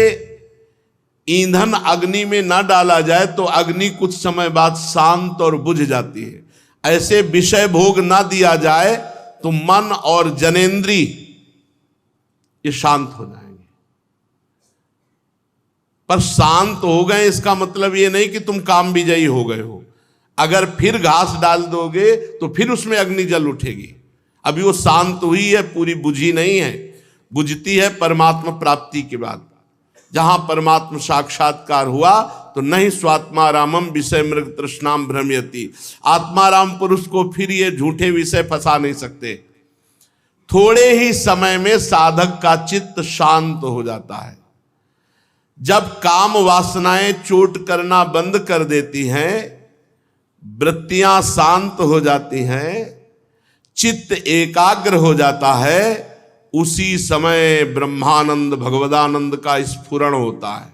ईंधन अग्नि में न डाला जाए तो अग्नि कुछ समय बाद शांत और बुझ जाती है, ऐसे विषय भोग ना दिया जाए तो मन और जनेंद्री ये शांत हो जाएंगे। पर शांत हो गए इसका मतलब ये नहीं कि तुम काम विजयी हो गए हो। अगर फिर घास डाल दोगे तो फिर उसमें अग्नि जल उठेगी। अभी वो शांत हुई है, पूरी बुझी नहीं है। बुझती है परमात्मा प्राप्ति के बाद। जहां परमात्मा साक्षात्कार हुआ तो नहीं स्वात्मारामम विषय मृग तृष्णाम भ्रमयति। आत्माराम पुरुष को फिर ये झूठे विषय फंसा नहीं सकते। थोड़े ही समय में साधक का चित्त शांत हो जाता है। जब काम वासनाएं चोट करना बंद कर देती हैं, वृत्तियां शांत हो जाती हैं, चित्त एकाग्र हो जाता है, उसी समय ब्रह्मानंद भगवदानंद का स्फुरण होता है।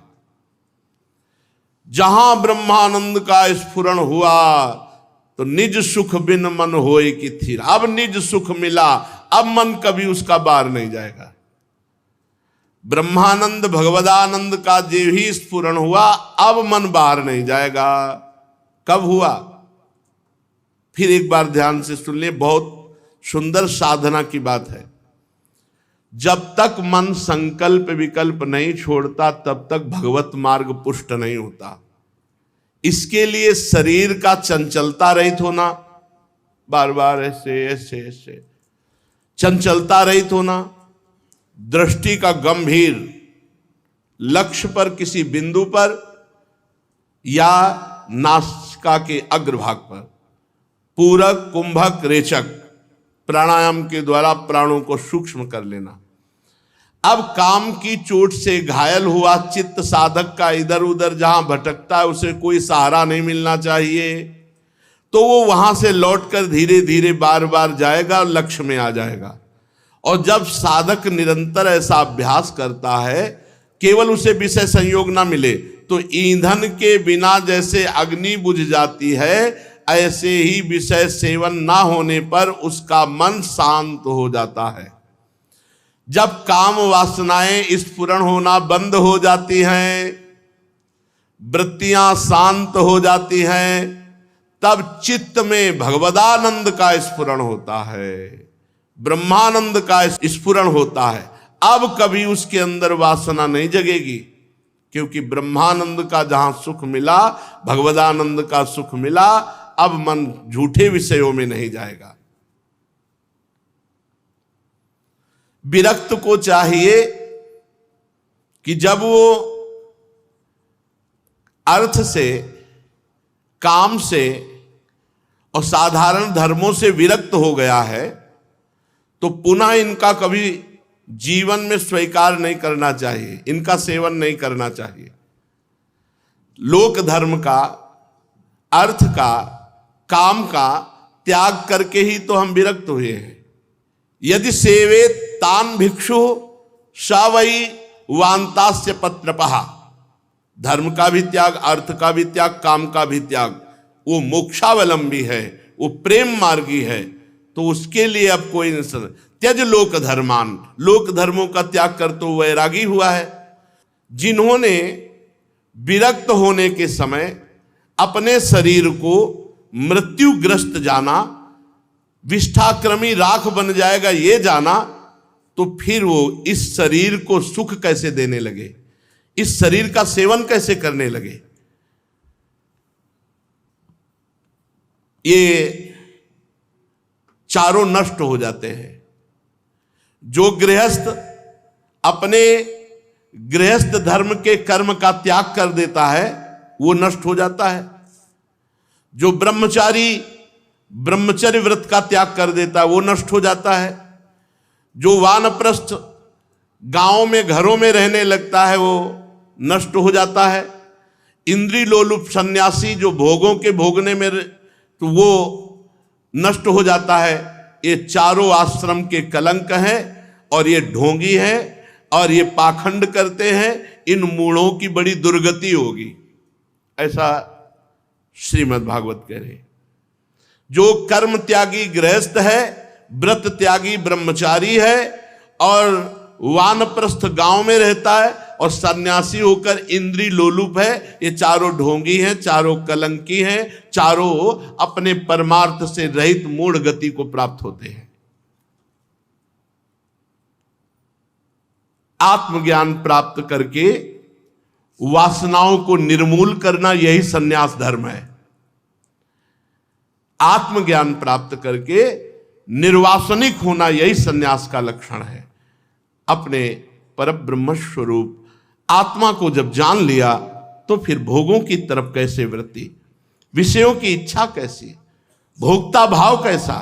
जहां ब्रह्मानंद का स्फुरण हुआ तो निज सुख बिन मन होए कि थिर। अब निज सुख मिला, अब मन कभी उसका बाहर नहीं जाएगा। ब्रह्मानंद भगवदानंद का जो ही स्फुरण हुआ, अब मन बाहर नहीं जाएगा। कब हुआ? फिर एक बार ध्यान से सुन ले, बहुत सुंदर साधना की बात है। जब तक मन संकल्प विकल्प नहीं छोड़ता तब तक भगवत मार्ग पुष्ट नहीं होता। इसके लिए शरीर का चंचलता रहित होना, बार बार ऐसे ऐसे ऐसे चंचलता रहित होना, दृष्टि का गंभीर लक्ष्य पर, किसी बिंदु पर या नासिका के अग्रभाग पर, पूरक कुंभक रेचक प्राणायाम के द्वारा प्राणों को सूक्ष्म कर लेना। अब काम की चोट से घायल हुआ चित्त साधक का इधर उधर जहां भटकता है, उसे कोई सहारा नहीं मिलना चाहिए, तो वो वहां से लौटकर धीरे धीरे बार बार जाएगा और लक्ष्य में आ जाएगा। और जब साधक निरंतर ऐसा अभ्यास करता है, केवल उसे विषय संयोग ना मिले तो ईंधन के बिना जैसे अग्नि बुझ जाती है, ऐसे ही विषय सेवन ना होने पर उसका मन शांत हो जाता है। जब काम वासनाएं स्फुरण होना बंद हो जाती हैं, वृत्तियां शांत हो जाती हैं, तब चित्त में भगवदानंद का स्फुरण होता है, ब्रह्मानंद का स्फुरण होता है। अब कभी उसके अंदर वासना नहीं जगेगी, क्योंकि ब्रह्मानंद का जहां सुख मिला, भगवदानंद का सुख मिला, अब मन झूठे विषयों में नहीं जाएगा। विरक्त को चाहिए कि जब वो अर्थ से, काम से और साधारण धर्मों से विरक्त हो गया है तो पुनः इनका कभी जीवन में स्वीकार नहीं करना चाहिए, इनका सेवन नहीं करना चाहिए। लोक धर्म का, अर्थ का, काम का त्याग करके ही तो हम विरक्त हुए हैं। यदि सेवे तान भिक्षु स वै वांतास्य पत्रपहा। धर्म का भी त्याग, अर्थ का भी त्याग, काम का भी त्याग, वो मोक्षावलंबी है, वो प्रेम मार्गी है, तो उसके लिए अब कोई नहीं। त्यज लोक धर्मान, लोक धर्मों का त्याग कर तो वैरागी हुआ है। जिन्होंने विरक्त होने के समय अपने शरीर को मृत्युग्रस्त जाना, विष्ठाक्रमी राख बन जाएगा ये जाना, तो फिर वो इस शरीर को सुख कैसे देने लगे, इस शरीर का सेवन कैसे करने लगे। ये चारों नष्ट हो जाते हैं। जो गृहस्थ अपने गृहस्थ धर्म के कर्म का त्याग कर देता है वो नष्ट हो जाता है। जो ब्रह्मचारी ब्रह्मचर्य व्रत का त्याग कर देता है वो नष्ट हो जाता है। जो वानप्रस्थ गांवों में घरों में रहने लगता है वो नष्ट हो जाता है। इंद्रिय लोलुप सन्यासी जो भोगों के भोगने में तो वो नष्ट हो जाता है। ये चारों आश्रम के कलंक हैं और ये ढोंगी हैं और ये पाखंड करते हैं। इन मूढ़ों की बड़ी दुर्गति होगी, ऐसा श्रीमद् भागवत कह रहे। जो कर्म त्यागी गृहस्थ है, व्रत त्यागी ब्रह्मचारी है और वानप्रस्थ गांव में रहता है और सन्यासी होकर इंद्रिय लोलुप है, ये चारों ढोंगी हैं, चारों कलंकी हैं, चारों अपने परमार्थ से रहित मूढ़ गति को प्राप्त होते हैं। आत्मज्ञान प्राप्त करके वासनाओं को निर्मूल करना यही सन्यास धर्म है। आत्मज्ञान प्राप्त करके निर्वासनिक होना यही सन्यास का लक्षण है। अपने परब्रह्म स्वरूप आत्मा को जब जान लिया तो फिर भोगों की तरफ कैसे वृत्ति, विषयों की इच्छा कैसी, भोक्ता भाव कैसा,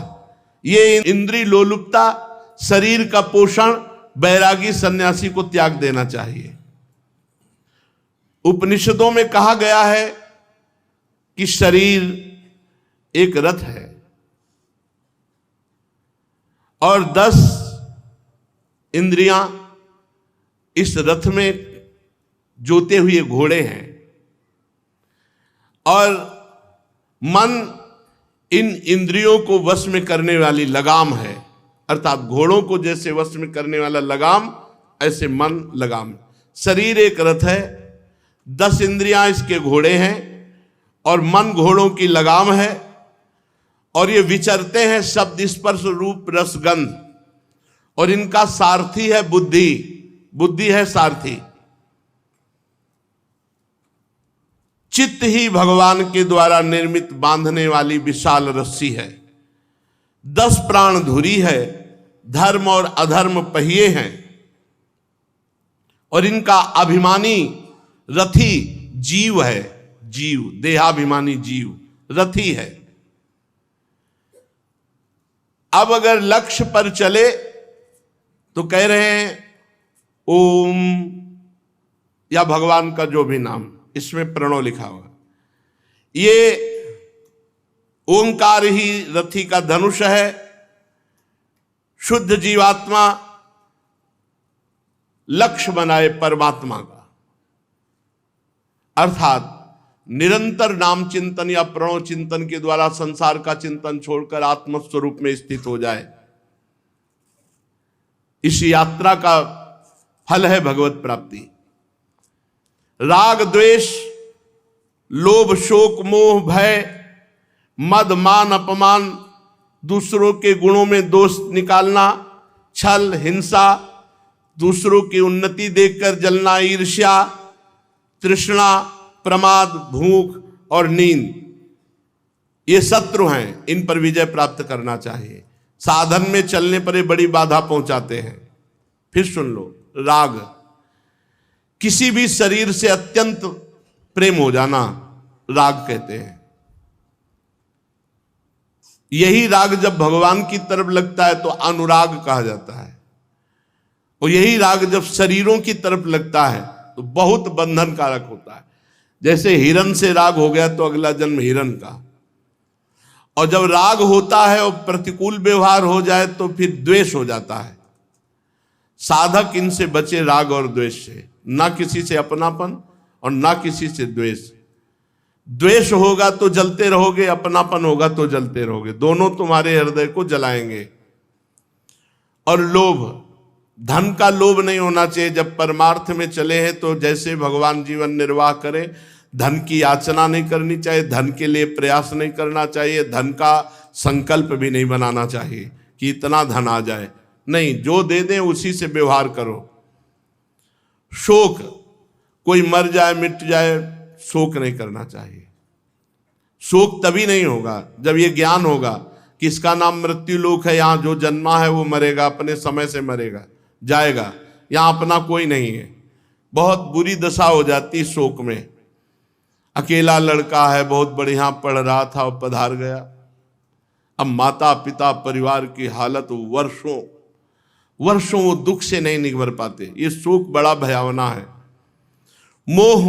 ये इंद्रिय लोलुपता, शरीर का पोषण बैरागी सन्यासी को त्याग देना चाहिए। उपनिषदों में कहा गया है कि शरीर एक रथ है और 10 इंद्रियां इस रथ में जोते हुए घोड़े हैं और मन इन इंद्रियों को वश में करने वाली लगाम है। अर्थात घोड़ों को जैसे वश में करने वाला लगाम, ऐसे मन लगाम। शरीर एक रथ है, 10 इंद्रियां इसके घोड़े हैं और मन घोड़ों की लगाम है और ये विचरते हैं शब्द स्पर्श रूप रस गंध और इनका सारथी है बुद्धि, बुद्धि है सारथी। चित्त ही भगवान के द्वारा निर्मित बांधने वाली विशाल रस्सी है। 10 प्राण धुरी है, धर्म और अधर्म पहिए हैं और इनका अभिमानी रथी जीव है। जीव देहाभिमानी जीव रथी है। अब अगर लक्ष्य पर चले तो कह रहे हैं ओम या भगवान का जो भी नाम, इसमें प्रणव लिखा हुआ, ये ओंकार ही रथी का धनुष है। शुद्ध जीवात्मा लक्ष्य बनाए परमात्मा का, अर्थात निरंतर नाम चिंतन या प्रणव चिंतन के द्वारा संसार का चिंतन छोड़कर आत्मस्वरूप में स्थित हो जाए। इस यात्रा का फल है भगवत प्राप्ति। राग द्वेष लोभ शोक मोह भय मद मान अपमान, दूसरों के गुणों में दोष निकालना, छल हिंसा, दूसरों की उन्नति देखकर जलना, ईर्ष्या तृष्णा प्रमाद भूख और नींद, ये शत्रु हैं। इन पर विजय प्राप्त करना चाहिए। साधन में चलने पर ये बड़ी बाधा पहुंचाते हैं। फिर सुन लो, राग किसी भी शरीर से अत्यंत प्रेम हो जाना राग कहते हैं। यही राग जब भगवान की तरफ लगता है तो अनुराग कहा जाता है और यही राग जब शरीरों की तरफ लगता है तो बहुत बंधन कारक होता है। जैसे हिरण से राग हो गया तो अगला जन्म हिरण का, और जब राग होता है और प्रतिकूल व्यवहार हो जाए तो फिर द्वेष हो जाता है। साधक इनसे बचे, राग और द्वेष से। ना किसी से अपनापन और ना किसी से द्वेष। द्वेष होगा तो जलते रहोगे, अपनापन होगा तो जलते रहोगे, दोनों तुम्हारे हृदय को जलाएंगे। और लोभ, धन का लोभ नहीं होना चाहिए। जब परमार्थ में चले हैं तो जैसे भगवान जीवन निर्वाह करें, धन की याचना नहीं करनी चाहिए, धन के लिए प्रयास नहीं करना चाहिए, धन का संकल्प भी नहीं बनाना चाहिए कि इतना धन आ जाए, नहीं, जो दे दें उसी से व्यवहार करो। शोक, कोई मर जाए मिट जाए, शोक नहीं करना चाहिए। शोक तभी नहीं होगा जब ये ज्ञान होगा कि इसका नाम मृत्यु लोक है, यहाँ जो जन्मा है वो मरेगा, अपने समय से मरेगा, जाएगा, यहाँ अपना कोई नहीं है। बहुत बुरी दशा हो जाती शोक में। अकेला लड़का है, बहुत बढ़िया पढ़ रहा था और पधार गया। अब माता पिता परिवार की हालत वर्षों वर्षों वो दुख से नहीं निभर पाते। ये शोक बड़ा भयावना है। मोह,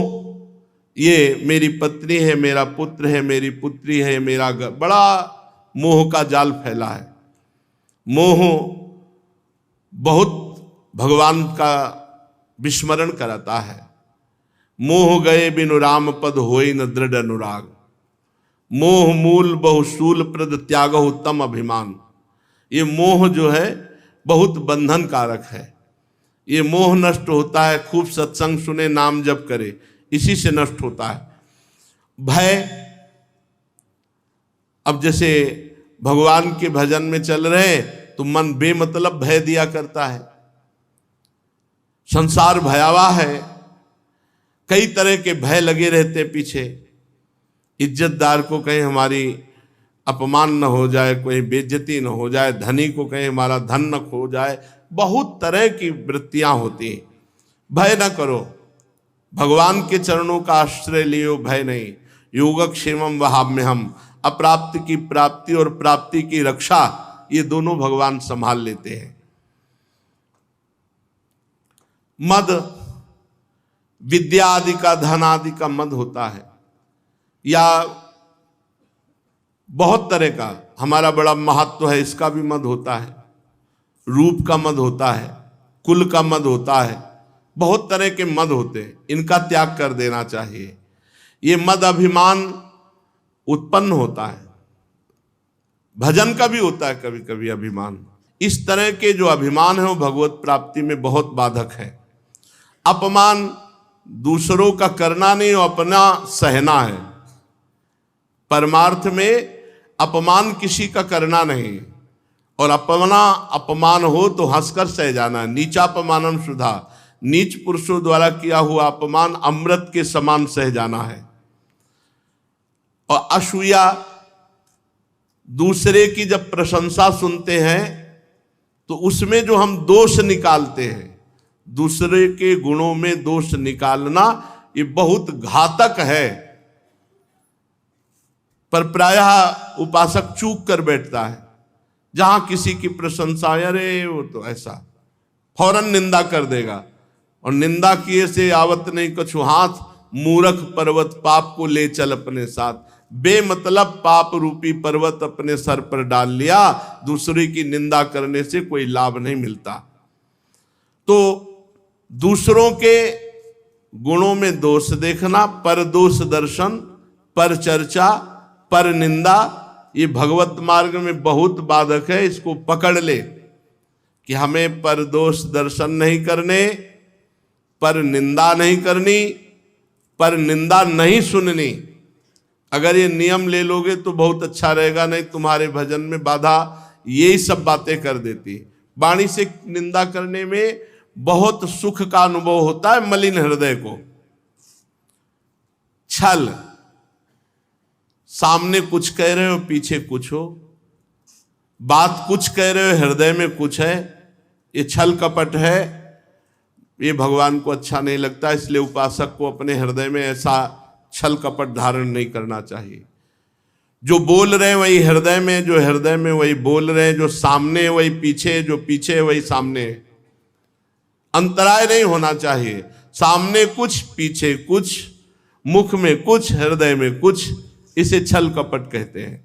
ये मेरी पत्नी है, मेरा पुत्र है, मेरी पुत्री है, मेरा घर, बड़ा मोह का जाल फैला है। मोह बहुत भगवान का विस्मरण कराता है। मोह गए बिनु राम पद होई न दृढ़ अनुराग, मोह मूल बहुशूल प्रद त्याग उत्तम अभिमान। ये मोह जो है बहुत बंधन कारक है। ये मोह नष्ट होता है खूब सत्संग सुने, नाम जप करे, इसी से नष्ट होता है। भय, अब जैसे भगवान के भजन में चल रहे तो मन बेमतलब भय दिया करता है। संसार भयावह है, कई तरह के भय लगे रहते पीछे। इज्जतदार को कहीं हमारी अपमान न हो जाए, कोई बेइज्जती न हो जाए, धनी को कहीं हमारा धन न खो जाए, बहुत तरह की वृत्तियां होती हैं। भय न करो, भगवान के चरणों का आश्रय लियो, भय नहीं। योगक्षेमम वहाम्यहम, अप्राप्ति की प्राप्ति और प्राप्ति की रक्षा, ये दोनों भगवान संभाल लेते हैं। मद, विद्या आदि का, धन आदि का मद होता है, या बहुत तरह का, हमारा बड़ा महत्व है इसका भी मद होता है। रूप का मद होता है, कुल का मद होता है, बहुत तरह के मद होते हैं। इनका त्याग कर देना चाहिए। ये मद अभिमान उत्पन्न होता है। भजन का भी होता है कभी कभी अभिमान। इस तरह के जो अभिमान है वो भगवत प्राप्ति में बहुत बाधक है। अपमान दूसरों का करना नहीं, वो अपना सहना है। परमार्थ में अपमान किसी का करना नहीं, और अपना अपमान हो तो हंसकर सह जाना। नीचापमानम सुधा, नीच पुरुषों द्वारा किया हुआ अपमान अमृत के समान सह जाना है। और असूया, दूसरे की जब प्रशंसा सुनते हैं तो उसमें जो हम दोष निकालते हैं, दूसरे के गुणों में दोष निकालना, ये बहुत घातक है। पर प्रायः उपासक चूक कर बैठता है। जहां किसी की प्रशंसा, अरे वो तो ऐसा, फौरन निंदा कर देगा। और निंदा किए से आवत नहीं कछु हाथ, मूर्ख पर्वत पाप को ले चल अपने साथ। बेमतलब पाप रूपी पर्वत अपने सर पर डाल लिया। दूसरे की निंदा करने से कोई लाभ नहीं मिलता। तो दूसरों के गुणों में दोष देखना, पर दोष दर्शन, पर चर्चा, पर निंदा, ये भगवत मार्ग में बहुत बाधक है। इसको पकड़ ले कि हमें पर दोष दर्शन नहीं करने, पर निंदा नहीं करनी, पर निंदा नहीं सुननी। अगर ये नियम ले लोगे तो बहुत अच्छा रहेगा, नहीं तुम्हारे भजन में बाधा यही सब बातें कर देती है। वाणी से निंदा करने में बहुत सुख का अनुभव होता है मलिन हृदय को। छल, सामने कुछ कह रहे हो पीछे कुछ हो, बात कुछ कह रहे हो हृदय में कुछ है, ये छल कपट है। ये भगवान को अच्छा नहीं लगता। इसलिए उपासक को अपने हृदय में ऐसा छल कपट धारण नहीं करना चाहिए। जो बोल रहे हैं वही हृदय में, जो हृदय में वही बोल रहे हैं, जो सामने वही पीछे, जो पीछे वही सामने। अंतराय नहीं होना चाहिए। सामने कुछ, पीछे कुछ, मुख में कुछ, हृदय में कुछ, इसे छल कपट कहते हैं।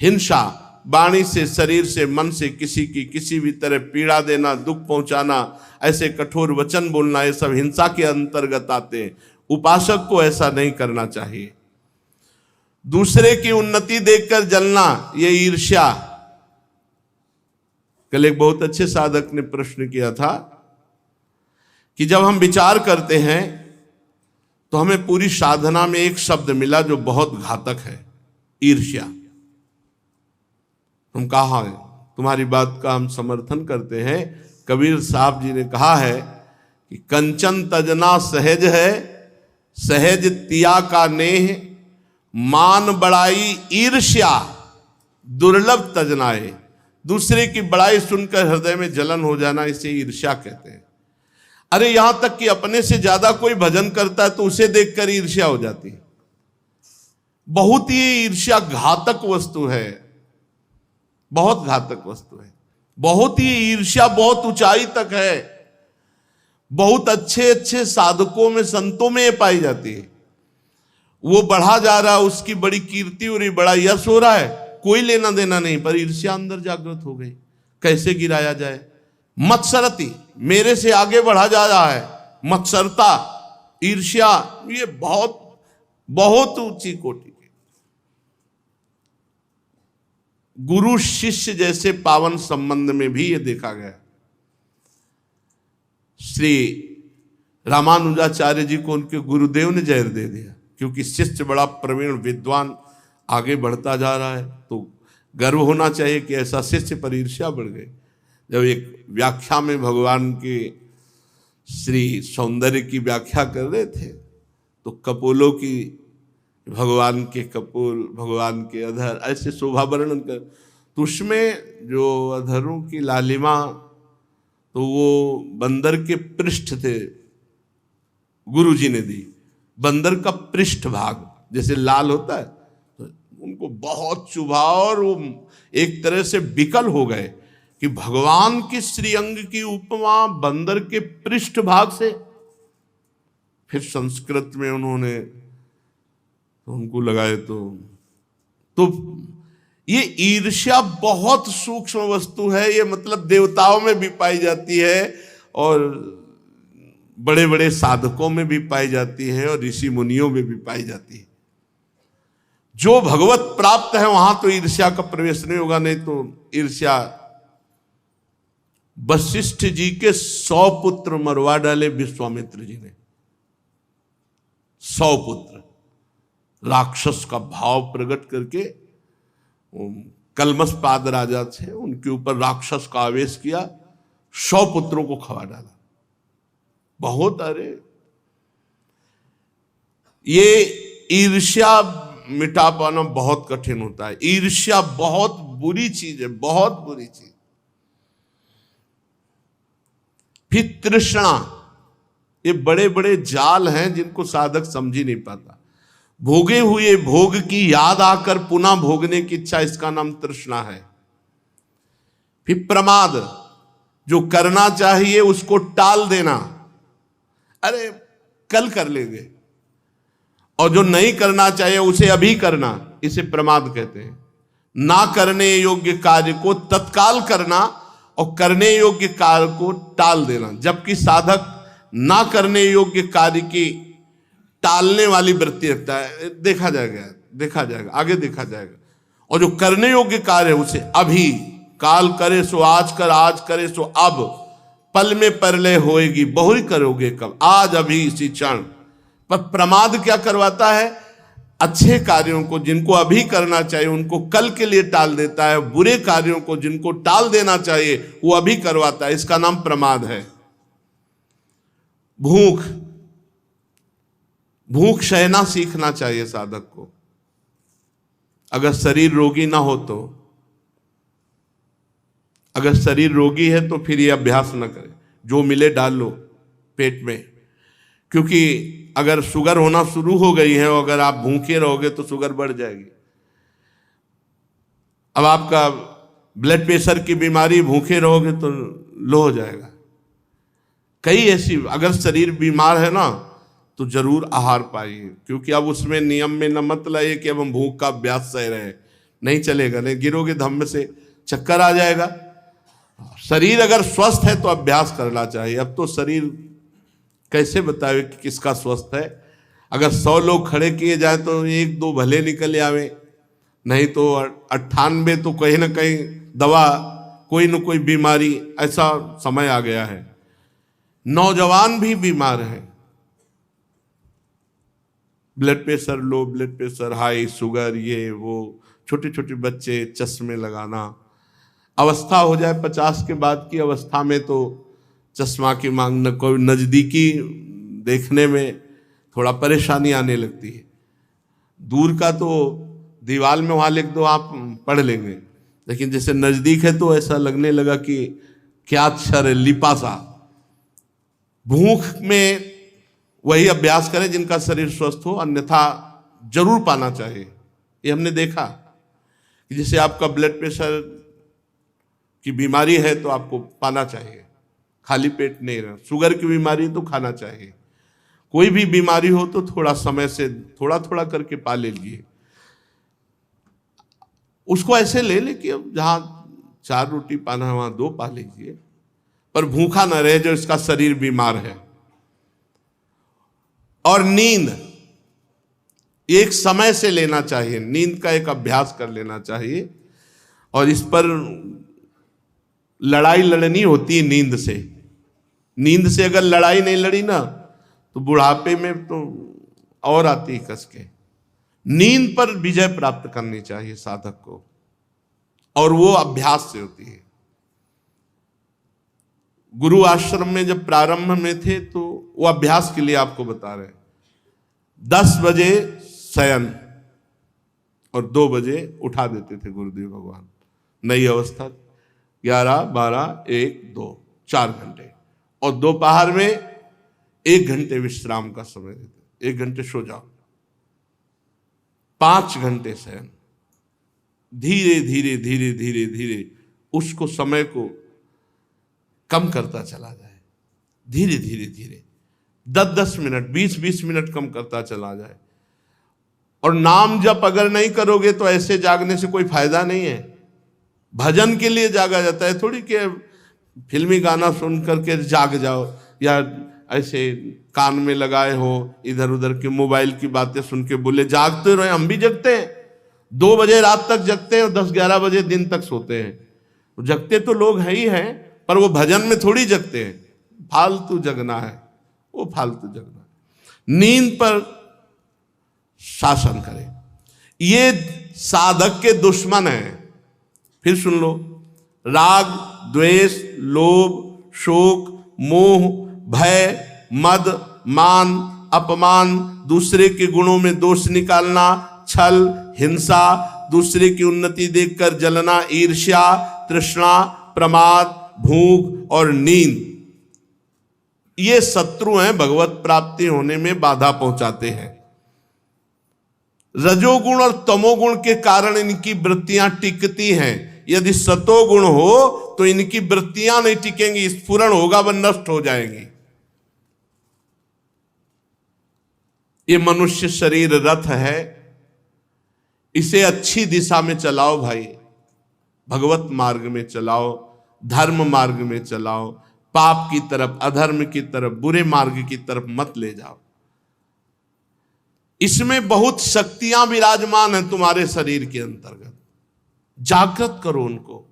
हिंसा, वाणी से, शरीर से, मन से किसी की किसी भी तरह पीड़ा देना, दुख पहुंचाना, ऐसे कठोर वचन बोलना, ये सब हिंसा के अंतर्गत आते हैं। उपासक को ऐसा नहीं करना चाहिए। दूसरे की उन्नति देखकर जलना, ये ईर्ष्या। कल एक बहुत अच्छे साधक ने प्रश्न किया था कि जब हम विचार करते हैं तो हमें पूरी साधना में एक शब्द मिला जो बहुत घातक है, ईर्ष्या। हम कहा है, तुम्हारी बात का हम समर्थन करते हैं। कबीर साहब जी ने कहा है कि कंचन तजना सहज है, सहज तिया का नेह, मान बड़ाई ईर्ष्या दुर्लभ तजनाए। दूसरे की बड़ाई सुनकर हृदय में जलन हो जाना, इसे ईर्ष्या कहते हैं। अरे यहां तक कि अपने से ज्यादा कोई भजन करता है तो उसे देखकर ईर्ष्या हो जाती है। बहुत ही ईर्ष्या घातक वस्तु है, बहुत घातक वस्तु है। बहुत ही ईर्ष्या बहुत ऊंचाई तक है, बहुत अच्छे अच्छे साधकों में, संतों में ये पाई जाती है। वो बढ़ा जा रहा है, उसकी बड़ी कीर्ति हो रही, बड़ा यश हो रहा है, कोई लेना देना नहीं, पर ईर्ष्या अंदर जागृत हो गई। कैसे गिराया जाए? मत्सरती, मेरे से आगे बढ़ा जा रहा है, मत्सरता, ईर्ष्या, ये बहुत बहुत ऊंची कोटि की। गुरु शिष्य जैसे पावन संबंध में भी ये देखा गया। श्री रामानुजाचार्य जी को उनके गुरुदेव ने जहर दे दिया, क्योंकि शिष्य बड़ा प्रवीण विद्वान आगे बढ़ता जा रहा है, तो गर्व होना चाहिए कि ऐसा शिष्य पर ईर्ष्या बढ़ गई। जब एक व्याख्या में भगवान के श्री सौंदर्य की व्याख्या कर रहे थे, तो कपोलों की, भगवान के कपोल, भगवान के अधर, ऐसे शोभा वर्णन कर, तो उसमें जो अधरों की लालिमा, तो वो बंदर के पृष्ठ थे, गुरु जी ने दी। बंदर का पृष्ठ भाग जैसे लाल होता है, तो उनको बहुत चुभा और वो एक तरह से विकल हो गए कि भगवान की श्रीअंग की उपमा बंदर के पृष्ठ भाग से। फिर संस्कृत में उन्होंने उनको लगाए, तो ये ईर्ष्या बहुत सूक्ष्म वस्तु है। ये मतलब देवताओं में भी पाई जाती है और बड़े बड़े साधकों में भी पाई जाती है और ऋषि मुनियों में भी पाई जाती है। जो भगवत प्राप्त है वहां तो ईर्ष्या का प्रवेश नहीं होगा, नहीं तो ईर्ष्या। वशिष्ठ जी के 100 पुत्र मरवा डाले विश्वामित्र जी ने, 100 पुत्र। राक्षस का भाव प्रकट करके कलमस पाद राजा थे, उनके ऊपर राक्षस का आवेश किया, 100 पुत्रों को खवा डाला। बहुत, अरे ये ईर्ष्या मिटा पाना बहुत कठिन होता है। ईर्ष्या बहुत बुरी चीज है, बहुत बुरी चीज। फिर तृष्णा, ये बड़े बड़े जाल हैं जिनको साधक समझ ही नहीं पाता। भोगे हुए भोग की याद आकर पुनः भोगने की इच्छा, इसका नाम तृष्णा है। फिर प्रमाद, जो करना चाहिए उसको टाल देना, अरे कल कर लेंगे, और जो नहीं करना चाहिए उसे अभी करना, इसे प्रमाद कहते हैं। ना करने योग्य कार्य को तत्काल करना और करने योग्य कार्य को टाल देना, जबकि साधक ना करने योग्य कार्य की टालने वाली वृत्ति रखता है। देखा जाएगा आगे देखा जाएगा। और जो करने योग्य कार्य है उसे अभी, काल करे सो आज कर, आज करे सो अब, पल में परलय होएगी, बहुरी करोगे कब, आज अभी इसी क्षण। पर प्रमाद क्या करवाता है? अच्छे कार्यों को जिनको अभी करना चाहिए उनको कल के लिए टाल देता है, बुरे कार्यों को जिनको टाल देना चाहिए वो अभी करवाता है, इसका नाम प्रमाद है। भूख सहना सीखना चाहिए साधक को। अगर शरीर रोगी ना हो तो, अगर शरीर रोगी है तो फिर ये अभ्यास न करे, जो मिले डाल लो पेट में, क्योंकि अगर शुगर होना शुरू हो गई है और अगर आप भूखे रहोगे तो शुगर बढ़ जाएगी। अब आपका ब्लड प्रेशर की बीमारी, भूखे रहोगे तो लो हो जाएगा। कई ऐसी, अगर शरीर बीमार है ना तो जरूर आहार पाइए, क्योंकि अब उसमें नियम में न मत लाइए कि अब हम भूख का अभ्यास सह रहे हैं, नहीं चलेगा, नहीं गिरोगे धम्म से, चक्कर आ जाएगा। शरीर अगर स्वस्थ है तो अभ्यास करना चाहिए। अब तो शरीर कैसे बतावे कि किसका स्वस्थ है? अगर 100 लोग खड़े किए जाए तो 1-2 भले निकल आवे, नहीं तो 98 तो कहीं ना कहीं दवा, कोई न कोई बीमारी, ऐसा समय आ गया है। नौजवान भी बीमार हैं, blood pressure low, blood pressure high, sugar, ये वो, छोटे छोटे बच्चे चश्मे लगाना, अवस्था हो जाए 50 के बाद की अवस्था में तो चश्मा की मांग न, कोई नज़दीकी देखने में थोड़ा परेशानी आने लगती है। दूर का तो दीवार में वहाँ लिख दो आप पढ़ लेंगे, लेकिन जैसे नज़दीक है तो ऐसा लगने लगा कि क्या अक्षर है, लिपासा। भूख में वही अभ्यास करें जिनका शरीर स्वस्थ हो, अन्यथा जरूर पाना चाहिए। ये हमने देखा कि जैसे आपका ब्लड प्रेशर की बीमारी है तो आपको पाना चाहिए, खाली पेट नहीं रहना। शुगर की बीमारी तो खाना चाहिए। कोई भी बीमारी हो तो थोड़ा समय से थोड़ा थोड़ा करके पा लीजिए। उसको ऐसे ले ले कि अब जहां 4 रोटी पाना है वहां 2 पा लीजिए, पर भूखा ना रहे जो इसका शरीर बीमार है। और नींद एक समय से लेना चाहिए, नींद का एक अभ्यास कर लेना चाहिए। और इस पर लड़ाई लड़नी होती है नींद से। नींद से अगर लड़ाई नहीं लड़ी ना तो बुढ़ापे में तो और आती है कस के। नींद पर विजय प्राप्त करनी चाहिए साधक को, और वो अभ्यास से होती है। गुरु आश्रम में जब प्रारंभ में थे तो वो अभ्यास के लिए आपको बता रहे हैं। 10 बजे शयन और 2 बजे उठा देते थे गुरुदेव भगवान। नई अवस्था 11, 12, 1, 2 4 घंटे, और दोपहर में 1 घंटे विश्राम का समय देते। 1 घंटे सो जाओ, 5 घंटे शयन। धीरे धीरे धीरे धीरे धीरे उसको समय को कम करता चला जाए। धीरे धीरे धीरे 10-10 मिनट 20-20 मिनट कम करता चला जाए। और नाम जप अगर नहीं करोगे तो ऐसे जागने से कोई फायदा नहीं है। भजन के लिए जागा जाता है, थोड़ी कि फिल्मी गाना सुन करके जाग जाओ, या ऐसे कान में लगाए हो इधर उधर के मोबाइल की बातें सुन के बोले जागते रहे। हम भी जगते हैं, 2 बजे रात तक जगते हैं और 10-11 बजे दिन तक सोते हैं। जगते तो लोग हैं ही हैं, पर वो भजन में थोड़ी जगते हैं। फालतू जगना है, वो फालतू जगना है। नींद पर शासन करें। ये साधक के दुश्मन हैं। फिर सुन लो, राग, द्वेष, लोभ, शोक, मोह, भय, मद, मान, अपमान, दूसरे के गुणों में दोष निकालना, छल, हिंसा, दूसरे की उन्नति देखकर जलना, ईर्ष्या, तृष्णा, प्रमाद, भूख और नींद, ये शत्रु हैं, भगवत प्राप्ति होने में बाधा पहुंचाते हैं। रजोगुण और तमोगुण के कारण इनकी वृत्तियां टिकती हैं। यदि सतोगुण हो तो इनकी वृत्तियां नहीं टिकेंगी, स्फुरण होगा, वह नष्ट हो जाएंगी। ये मनुष्य शरीर रथ है, इसे अच्छी दिशा में चलाओ भाई, भगवत मार्ग में चलाओ, धर्म मार्ग में चलाओ। पाप की तरफ, अधर्म की तरफ, बुरे मार्ग की तरफ मत ले जाओ। इसमें बहुत शक्तियां विराजमान हैं तुम्हारे शरीर के अंतर्गत, जागृत करो उनको।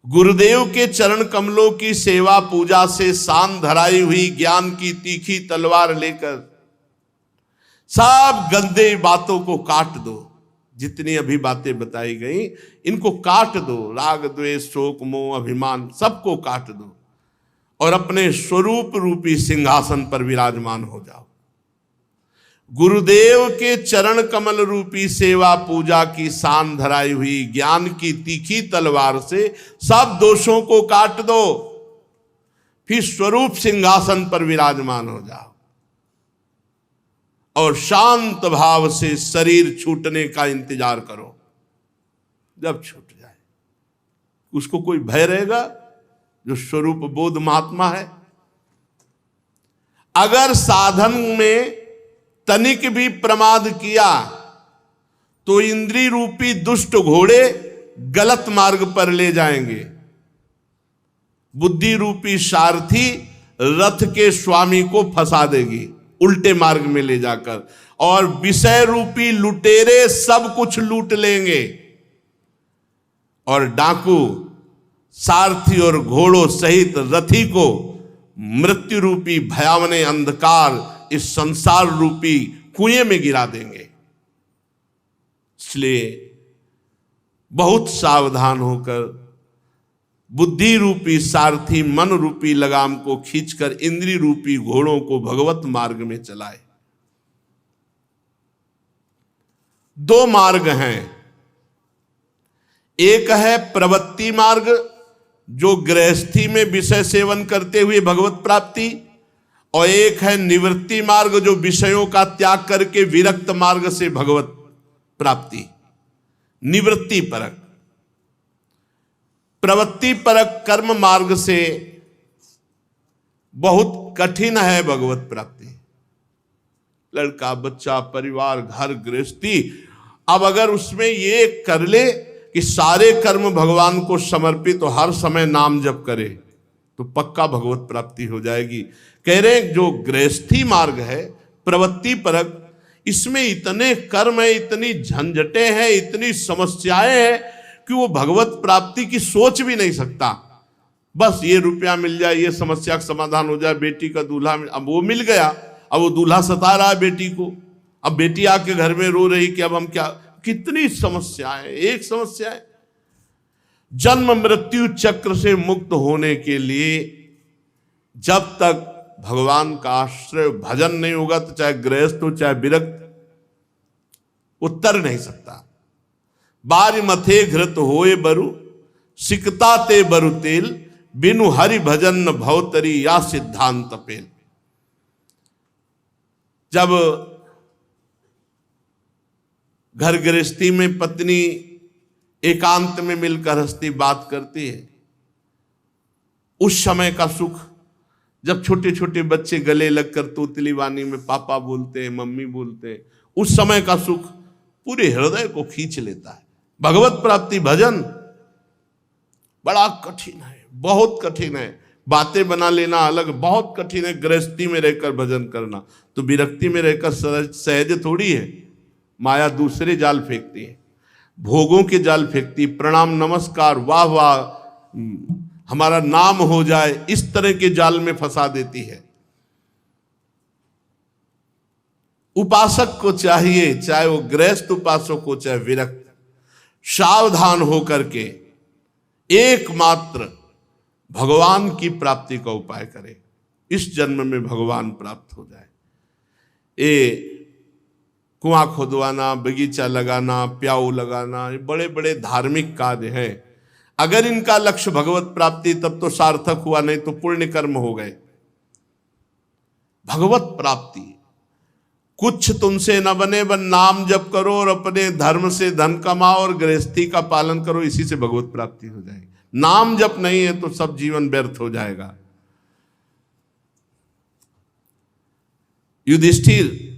गुरुदेव के चरण कमलों की सेवा पूजा से शान धराई हुई ज्ञान की तीखी तलवार लेकर सब गंदे बातों को काट दो। जितनी अभी बातें बताई गई इनको काट दो। राग, द्वेष, शोक, मोह, अभिमान सबको काट दो और अपने स्वरूप रूपी सिंहासन पर विराजमान हो जाओ। गुरुदेव के चरण कमल रूपी सेवा पूजा की शान धराई हुई ज्ञान की तीखी तलवार से सब दोषों को काट दो, फिर स्वरूप सिंहासन पर विराजमान हो जाओ और शांत भाव से शरीर छूटने का इंतजार करो। जब छूट जाए उसको कोई भय रहेगा? जो स्वरूप बोध महात्मा है। अगर साधन में तनिक भी प्रमाद किया तो इंद्रिय रूपी दुष्ट घोड़े गलत मार्ग पर ले जाएंगे। बुद्धि रूपी सारथी रथ के स्वामी को फंसा देगी उल्टे मार्ग में ले जाकर, और विषय रूपी लुटेरे सब कुछ लूट लेंगे और डाकू सारथी और घोड़ों सहित रथी को मृत्यु रूपी भयावने अंधकार इस संसार रूपी कुएं में गिरा देंगे। इसलिए बहुत सावधान होकर बुद्धि रूपी सारथी मन रूपी लगाम को खींचकर इंद्रिय रूपी घोड़ों को भगवत मार्ग में चलाए। दो मार्ग हैं, एक है प्रवृत्ति मार्ग जो गृहस्थी में विषय सेवन करते हुए भगवत प्राप्ति, और एक है निवृत्ति मार्ग जो विषयों का त्याग करके विरक्त मार्ग से भगवत प्राप्ति। निवृत्ति परक, प्रवृत्ति परक कर्म मार्ग से बहुत कठिन है भगवत प्राप्ति। लड़का बच्चा परिवार घर गृहस्थी, अब अगर उसमें ये कर ले कि सारे कर्म भगवान को समर्पित और हर समय नाम जप करे तो पक्का भगवत प्राप्ति हो जाएगी। कह रहे हैं जो गृहस्थी मार्ग है प्रवृत्ति परक, इसमें इतने कर्म है, इतनी झंझटें हैं, इतनी समस्याएं हैं कि वो भगवत प्राप्ति की सोच भी नहीं सकता। बस ये रुपया मिल जाए, ये समस्या का समाधान हो जाए, बेटी का दूल्हा अब वो मिल गया, अब वो दूल्हा सता रहा है बेटी को, अब बेटी आके घर में रो रही कि अब हम क्या, कितनी समस्याएं, एक समस्या है। जन्म मृत्यु चक्र से मुक्त होने के लिए जब तक भगवान का आश्रय भजन नहीं होगा तो चाहे गृहस्थ हो चाहे विरक्त उत्तर नहीं सकता। बारी मथे घृत होए बरु सिकता ते बरु तेल, बिनु हरि भजन न भवतरी या सिद्धांत पेल। जब घर गृहस्थी में पत्नी एकांत में मिलकर हंसती बात करती है, उस समय का सुख, जब छोटे छोटे बच्चे गले लगकर तोतली वाणी में पापा बोलते हैं, मम्मी बोलते हैं, उस समय का सुख पूरे हृदय को खींच लेता है। भगवत प्राप्ति भजन बड़ा कठिन है, बहुत कठिन है। बातें बना लेना अलग, बहुत कठिन है गृहस्थी में रहकर भजन करना, तो विरक्ति में रहकर सहज थोड़ी है। माया दूसरे जाल फेंकती है, भोगों के जाल फेंकती, प्रणाम नमस्कार वाह वाह हमारा नाम हो जाए, इस तरह के जाल में फंसा देती है। उपासक को चाहिए, चाहे वो गृहस्थ उपासक हो चाहे विरक्त, सावधान होकर के एकमात्र भगवान की प्राप्ति का उपाय करे, इस जन्म में भगवान प्राप्त हो जाए। ये कुआं खोदवाना, बगीचा लगाना, प्याऊ लगाना, ये बड़े बड़े धार्मिक कार्य हैं। अगर इनका लक्ष्य भगवत प्राप्ति तब तो सार्थक हुआ, नहीं तो पुण्य कर्म हो गए। भगवत प्राप्ति कुछ तुमसे न बने, बन नाम जप करो और अपने धर्म से धन कमाओ और गृहस्थी का पालन करो, इसी से भगवत प्राप्ति हो जाएगी। नाम जप नहीं है तो सब जीवन व्यर्थ हो जाएगा। युधिष्ठिर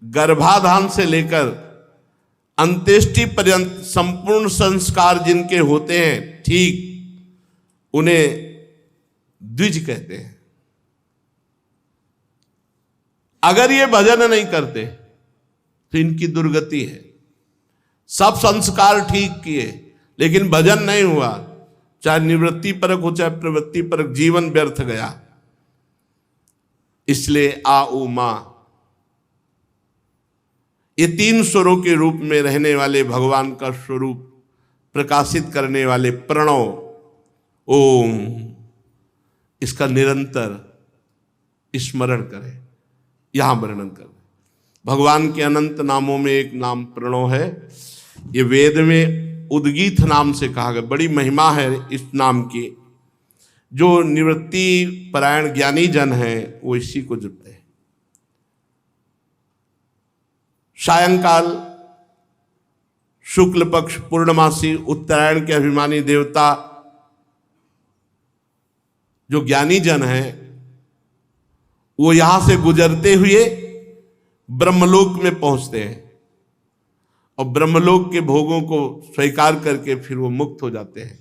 गर्भाधान से लेकर अंत्येष्टि पर्यंत संपूर्ण संस्कार जिनके होते हैं, ठीक उन्हें द्विज कहते हैं। अगर ये भजन नहीं करते तो इनकी दुर्गति है। सब संस्कार ठीक किए लेकिन भजन नहीं हुआ, चाहे निवृत्ति परक हो चाहे प्रवृत्ति परक, जीवन व्यर्थ गया। इसलिए आ उ मा, ये तीन स्वरों के रूप में रहने वाले भगवान का स्वरूप प्रकाशित करने वाले प्रणव ओम, इसका निरंतर स्मरण करें। यहां वर्णन करें भगवान के अनंत नामों में एक नाम प्रणव है। ये वेद में उद्गीत नाम से कहा गया, बड़ी महिमा है इस नाम की। जो निवृत्ति परायण ज्ञानी जन है वो इसी को जपते हैं। सायंकाल शुक्ल पक्ष पूर्णमासी उत्तरायण के अभिमानी देवता जो ज्ञानी जन हैं वो यहां से गुजरते हुए ब्रह्मलोक में पहुंचते हैं और ब्रह्मलोक के भोगों को स्वीकार करके फिर वो मुक्त हो जाते हैं।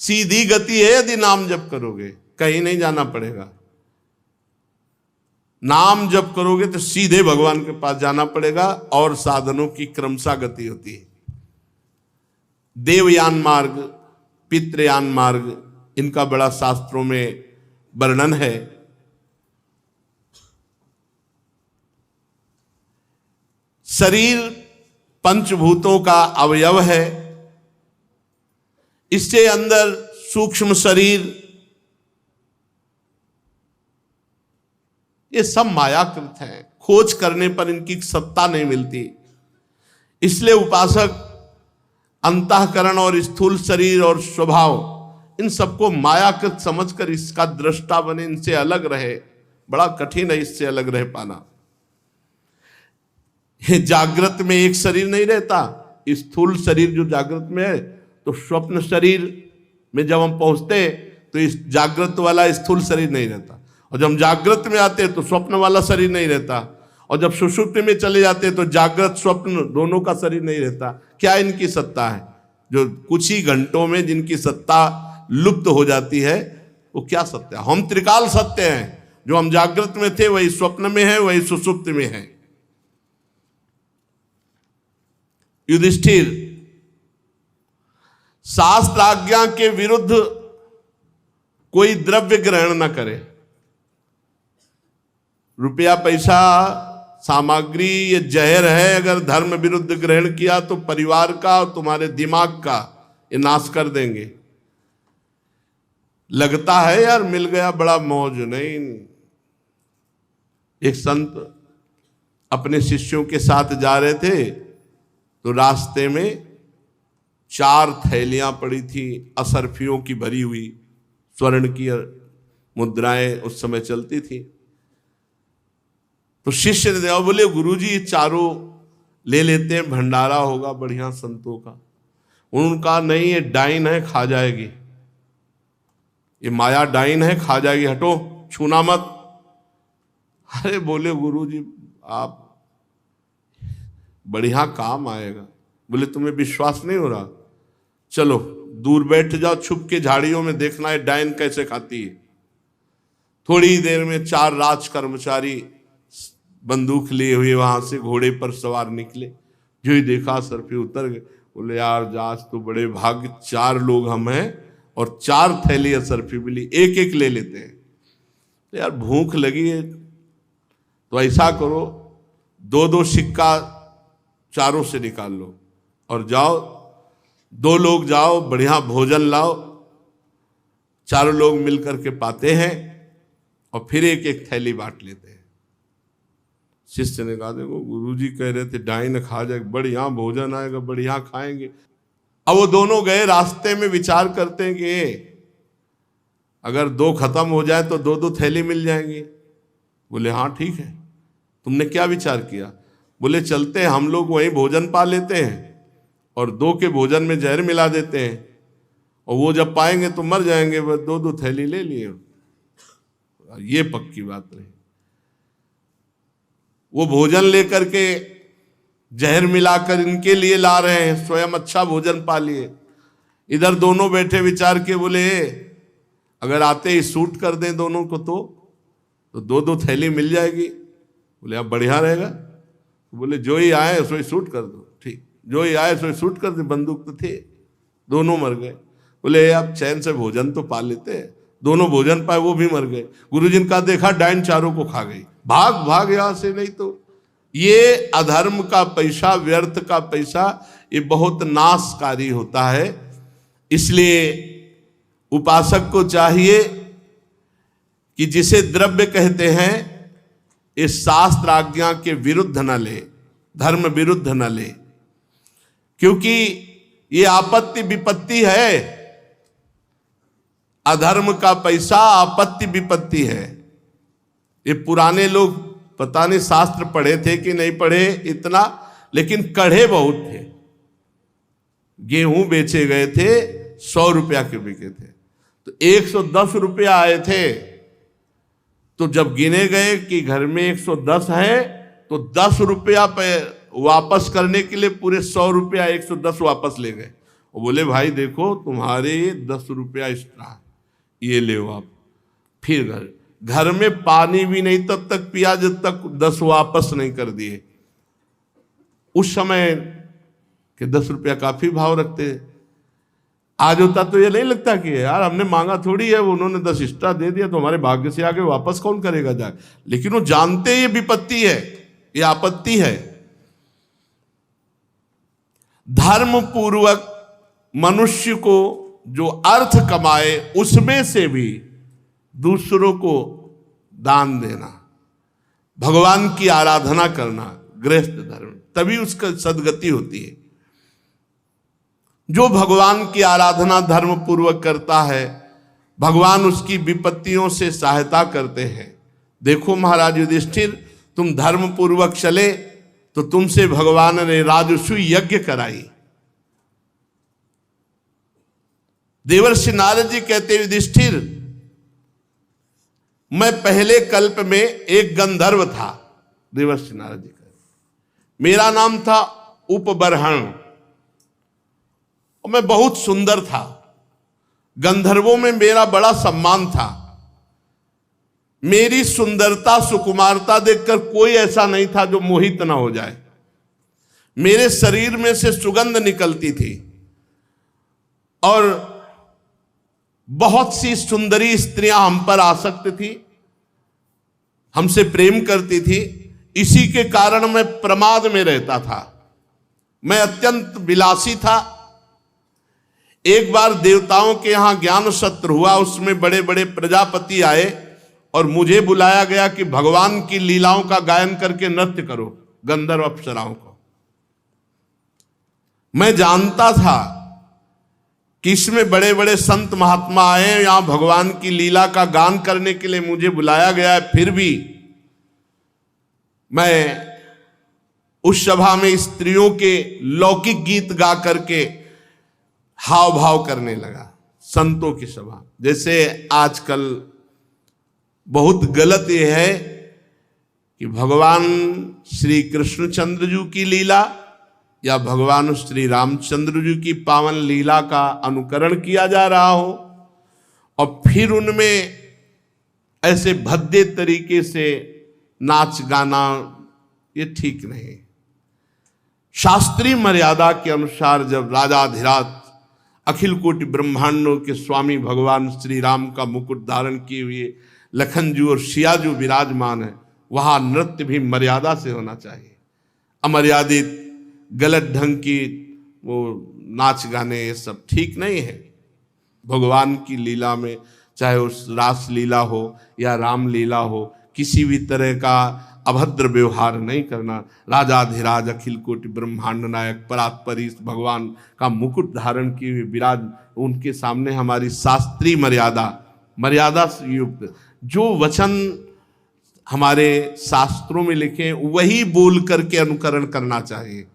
सीधी गति है यदि नाम जप करोगे, कहीं नहीं जाना पड़ेगा। नाम जप करोगे तो सीधे भगवान के पास जाना पड़ेगा और साधनों की क्रमशः गति होती है। देवयान मार्ग, पितृयान मार्ग, इनका बड़ा शास्त्रों में वर्णन है। शरीर पंचभूतों का अवयव है। इससे अंदर सूक्ष्म शरीर, ये सब मायाकृत है। खोज करने पर इनकी सत्ता नहीं मिलती। इसलिए उपासक अंतःकरण और स्थूल शरीर और स्वभाव, इन सबको मायाकृत समझकर इसका दृष्टा बने, इनसे अलग रहे। बड़ा कठिन है इससे अलग रह पाना। ये जागृत में एक शरीर नहीं रहता। स्थूल शरीर जो जागृत में है, तो स्वप्न शरीर में जब हम पहुंचते तो इस जागृत वाला स्थूल शरीर नहीं रहता, और जब हम जागृत में आते तो स्वप्न वाला शरीर नहीं रहता, और जब सुषुप्ति में चले जाते तो जागृत स्वप्न दोनों का शरीर नहीं रहता। क्या इनकी सत्ता है? जो कुछ ही घंटों में जिनकी सत्ता लुप्त हो जाती है, वो क्या सत्य है? हम त्रिकाल सत्य हैं। जो हम जागृत में थे वही स्वप्न में है, वही सुषुप्ति में है। युधिष्ठिर, शास्त्राज्ञा के विरुद्ध कोई द्रव्य ग्रहण न करे। रुपया पैसा सामग्री ये जहर है, अगर धर्म विरुद्ध ग्रहण किया तो परिवार का और तुम्हारे दिमाग का ये नाश कर देंगे। लगता है यार मिल गया बड़ा मौज, नहीं। एक संत अपने शिष्यों के साथ जा रहे थे तो रास्ते में 4 थैलियां पड़ी थी असरफियों की भरी हुई। स्वर्ण की मुद्राएं उस समय चलती थी। तो शिष्य ने देखा, बोले गुरुजी ये चारों ले लेते हैं, भंडारा होगा बढ़िया संतों का। उनका नहीं, ये डाइन है, खा जाएगी। ये माया डाइन है, खा जाएगी, हटो, छूना मत। अरे बोले गुरुजी आप, बढ़िया काम आएगा। बोले तुम्हें विश्वास नहीं हो रहा? चलो दूर बैठ जाओ, छुप के झाड़ियों में देखना है डाइन कैसे खाती है। थोड़ी देर में 4 राज कर्मचारी बंदूक लिए हुए वहां से घोड़े पर सवार निकले। जो ही देखा सरफी उतर गए। बोले यार आज तो बड़े भाग्य, 4 लोग हम हैं और 4 थैली सरफी मिली, एक एक ले लेते हैं। तो यार भूख लगी है तो ऐसा करो, 2-2 सिक्का चारों से निकाल लो और जाओ, 2 लोग जाओ, बढ़िया भोजन लाओ। 4 लोग मिलकर के पाते हैं और फिर एक एक थैली बांट लेते हैं। शिष्य ने कहा देखो गुरुजी कह रहे थे डाइन खा जाएगा, बढ़िया भोजन आएगा, बढ़िया खाएंगे। अब वो दोनों गए, रास्ते में विचार करते हैं कि अगर 2 खत्म हो जाए तो 2-2 थैली मिल जाएंगी। बोले हाँ ठीक है। तुमने क्या विचार किया? बोले चलते हैं हम लोग वहीं भोजन पा लेते हैं और 2 के भोजन में जहर मिला देते हैं, और वो जब पाएंगे तो मर जाएंगे। बस 2-2 थैली ले लिए। ये पक्की बात रही। वो भोजन लेकर के जहर मिलाकर इनके लिए ला रहे हैं, स्वयं अच्छा भोजन पा लिए। इधर दोनों बैठे विचार के बोले अगर आते ही सूट कर दें दोनों को तो 2-2 थैली मिल जाएगी। बोले अब बढ़िया रहेगा। बोले जो ही आए सो ही शूट कर दो। ठीक, जो ही आए सो ही शूट कर दो। बंदूक तो थे, दोनों मर गए। बोले अब चैन से भोजन तो पा लेते हैं। दोनों भोजन पाए, वो भी मर गए। गुरुजी ने कहा देखा डाइन चारों को खा गई, भाग भाग यहां से, नहीं तो ये अधर्म का पैसा, व्यर्थ का पैसा, ये बहुत नाशकारी होता है। इसलिए उपासक को चाहिए कि जिसे द्रव्य कहते हैं इस शास्त्र आज्ञा के विरुद्ध न ले, धर्म विरुद्ध न ले, क्योंकि ये आपत्ति विपत्ति है। अधर्म का पैसा आपत्ति विपत्ति है। ये पुराने लोग पता नहीं शास्त्र पढ़े थे कि नहीं पढ़े इतना, लेकिन कढ़े बहुत थे। गेहूं बेचे गए थे, 100 रुपया के बिके थे, तो 110 रुपया आए थे। तो जब गिने गए कि घर में 110 है तो 10 रुपया पे वापस करने के लिए पूरे 100 रुपया 110 वापस ले गए। और बोले भाई देखो तुम्हारे 10 रुपया एक्स्ट्रा है, ये ले आप। फिर घर में पानी भी नहीं तब तक पिया जब तक 10 वापस नहीं कर दिए। उस समय के 10 रुपया काफी भाव रखते। आज होता तो ये नहीं लगता कि यार हमने मांगा थोड़ी है, उन्होंने 10 एक्स्ट्रा दे दिया तो हमारे भाग्य से आगे वापस कौन करेगा जाए। लेकिन वो जानते ये विपत्ति है, ये आपत्ति है। धर्म पूर्वक मनुष्य को जो अर्थ कमाए उसमें से भी दूसरों को दान देना, भगवान की आराधना करना, गृहस्थ धर्म, तभी उसका सदगति होती है। जो भगवान की आराधना धर्म पूर्वक करता है, भगवान उसकी विपत्तियों से सहायता करते हैं। देखो महाराज युधिष्ठिर, तुम धर्म पूर्वक चले तो तुमसे भगवान ने राजसूय यज्ञ कराई। देवर्षि नारद जी कहते युधिष्ठिर, मैं पहले कल्प में एक गंधर्व था। देवर्षि नारद जी कहते, मेरा नाम था उपबर्हण और मैं बहुत सुंदर था। गंधर्वों में मेरा बड़ा सम्मान था। मेरी सुंदरता सुकुमारता देखकर कोई ऐसा नहीं था जो मोहित ना हो जाए। मेरे शरीर में से सुगंध निकलती थी और बहुत सी सुंदरी स्त्रियां हम पर आसक्त थी, हमसे प्रेम करती थी। इसी के कारण मैं प्रमाद में रहता था। मैं अत्यंत विलासी था। एक बार देवताओं के यहां ज्ञान सत्र हुआ, उसमें बड़े बड़े प्रजापति आए और मुझे बुलाया गया कि भगवान की लीलाओं का गायन करके नृत्य करो गंधर्व अप्सराओं को। मैं जानता था कि इसमें बड़े बड़े संत महात्मा आए, यहां भगवान की लीला का गान करने के लिए मुझे बुलाया गया है, फिर भी मैं उस सभा में स्त्रियों के लौकिक गीत गा करके हाव भाव करने लगा। संतों की सभा, जैसे आजकल बहुत गलत यह है कि भगवान श्री कृष्णचंद्र जी की लीला या भगवान श्री रामचंद्र जी की पावन लीला का अनुकरण किया जा रहा हो और फिर उनमें ऐसे भद्दे तरीके से नाच गाना, ये ठीक नहीं। शास्त्रीय मर्यादा के अनुसार जब राजाधिराज अखिल कोटि ब्रह्मांडों के स्वामी भगवान श्री राम का मुकुट धारण किए हुए लखन जी और सिया जी विराजमान है, वहां नृत्य भी मर्यादा से होना चाहिए। अमर्यादित गलत ढंग की वो नाच गाने, ये सब ठीक नहीं है। भगवान की लीला में, चाहे उस रास लीला हो या राम लीला हो, किसी भी तरह का अभद्र व्यवहार नहीं करना। राजाधिराज अखिल कोटि ब्रह्मांड नायक परात्परी भगवान का मुकुट धारण किए हुए विराज, उनके सामने हमारी शास्त्रीय मर्यादा से युक्त जो वचन हमारे शास्त्रों में लिखे वही बोल करके अनुकरण करना चाहिए।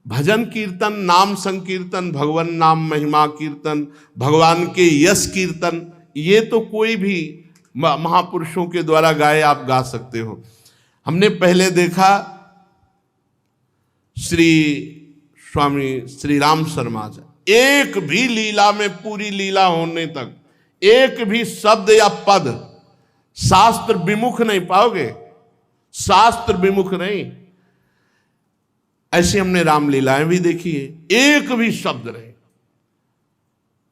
भजन कीर्तन, नाम संकीर्तन, भगवान नाम महिमा कीर्तन, भगवान के यश कीर्तन, ये तो कोई भी महापुरुषों के द्वारा गाए आप गा सकते हो। हमने पहले देखा श्री स्वामी श्री राम शर्मा जी, एक भी लीला में, पूरी लीला होने तक एक भी शब्द या पद शास्त्र विमुख नहीं पाओगे, शास्त्र विमुख नहीं। ऐसे हमने रामलीलाएं भी देखी है, एक भी शब्द नहीं।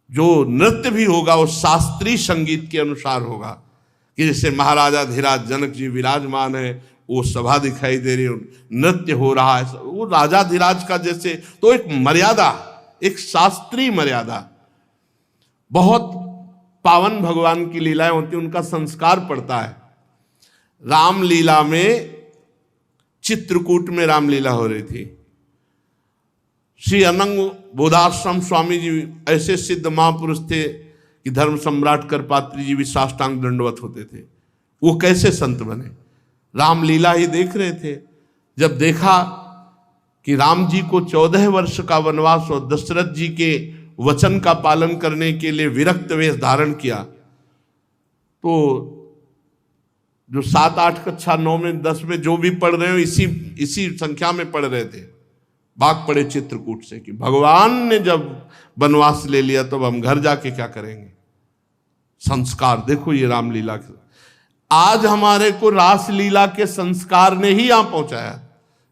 जो नृत्य भी होगा वो शास्त्रीय संगीत के अनुसार होगा, कि जैसे महाराजा धीराज जनक जी विराजमान है, वो सभा दिखाई दे रही है, नृत्य हो रहा है, वो राजा धीराज का जैसे, तो एक मर्यादा, एक शास्त्रीय मर्यादा। बहुत पावन भगवान की लीलाएं होती, उनका संस्कार पड़ता है। रामलीला में, चित्रकूट में रामलीला हो रही थी। श्री अनंग बोधाश्रम स्वामी जी ऐसे सिद्ध महापुरुष थे कि धर्म सम्राट करपात्री जी भी साष्टांग दंडवत होते थे। वो कैसे संत बने? रामलीला ही देख रहे थे। जब देखा कि राम जी को 14 वर्ष का वनवास और दशरथ जी के वचन का पालन करने के लिए विरक्त वेश धारण किया, तो जो 7, 8 कक्षा 9 में 10 में जो भी पढ़ रहे हो, इसी संख्या में पढ़ रहे थे, भाग पड़े चित्रकूट से कि भगवान ने जब वनवास ले लिया तो अब हम घर जाके क्या करेंगे। संस्कार देखो, ये रामलीला के आज हमारे को रासलीला के संस्कार ने ही यहां पहुंचाया।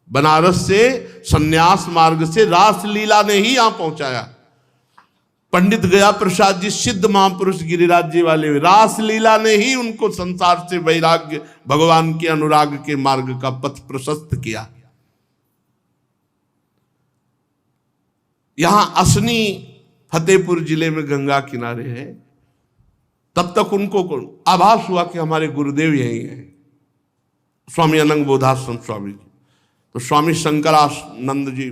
बनारस से संन्यास मार्ग से रासलीला ने ही यहां पहुंचाया। पंडित गया प्रसाद जी सिद्ध महापुरुष गिरिराज जी वाले, रासलीला ने ही उनको संसार से वैराग्य, भगवान के अनुराग के मार्ग का पथ प्रशस्त किया। यहां असनी फतेहपुर जिले में गंगा किनारे है, तब तक उनको आभास हुआ कि हमारे गुरुदेव यही हैं, स्वामी अनंग बोधाश्रम स्वामी जी। तो स्वामी शंकरानंद जी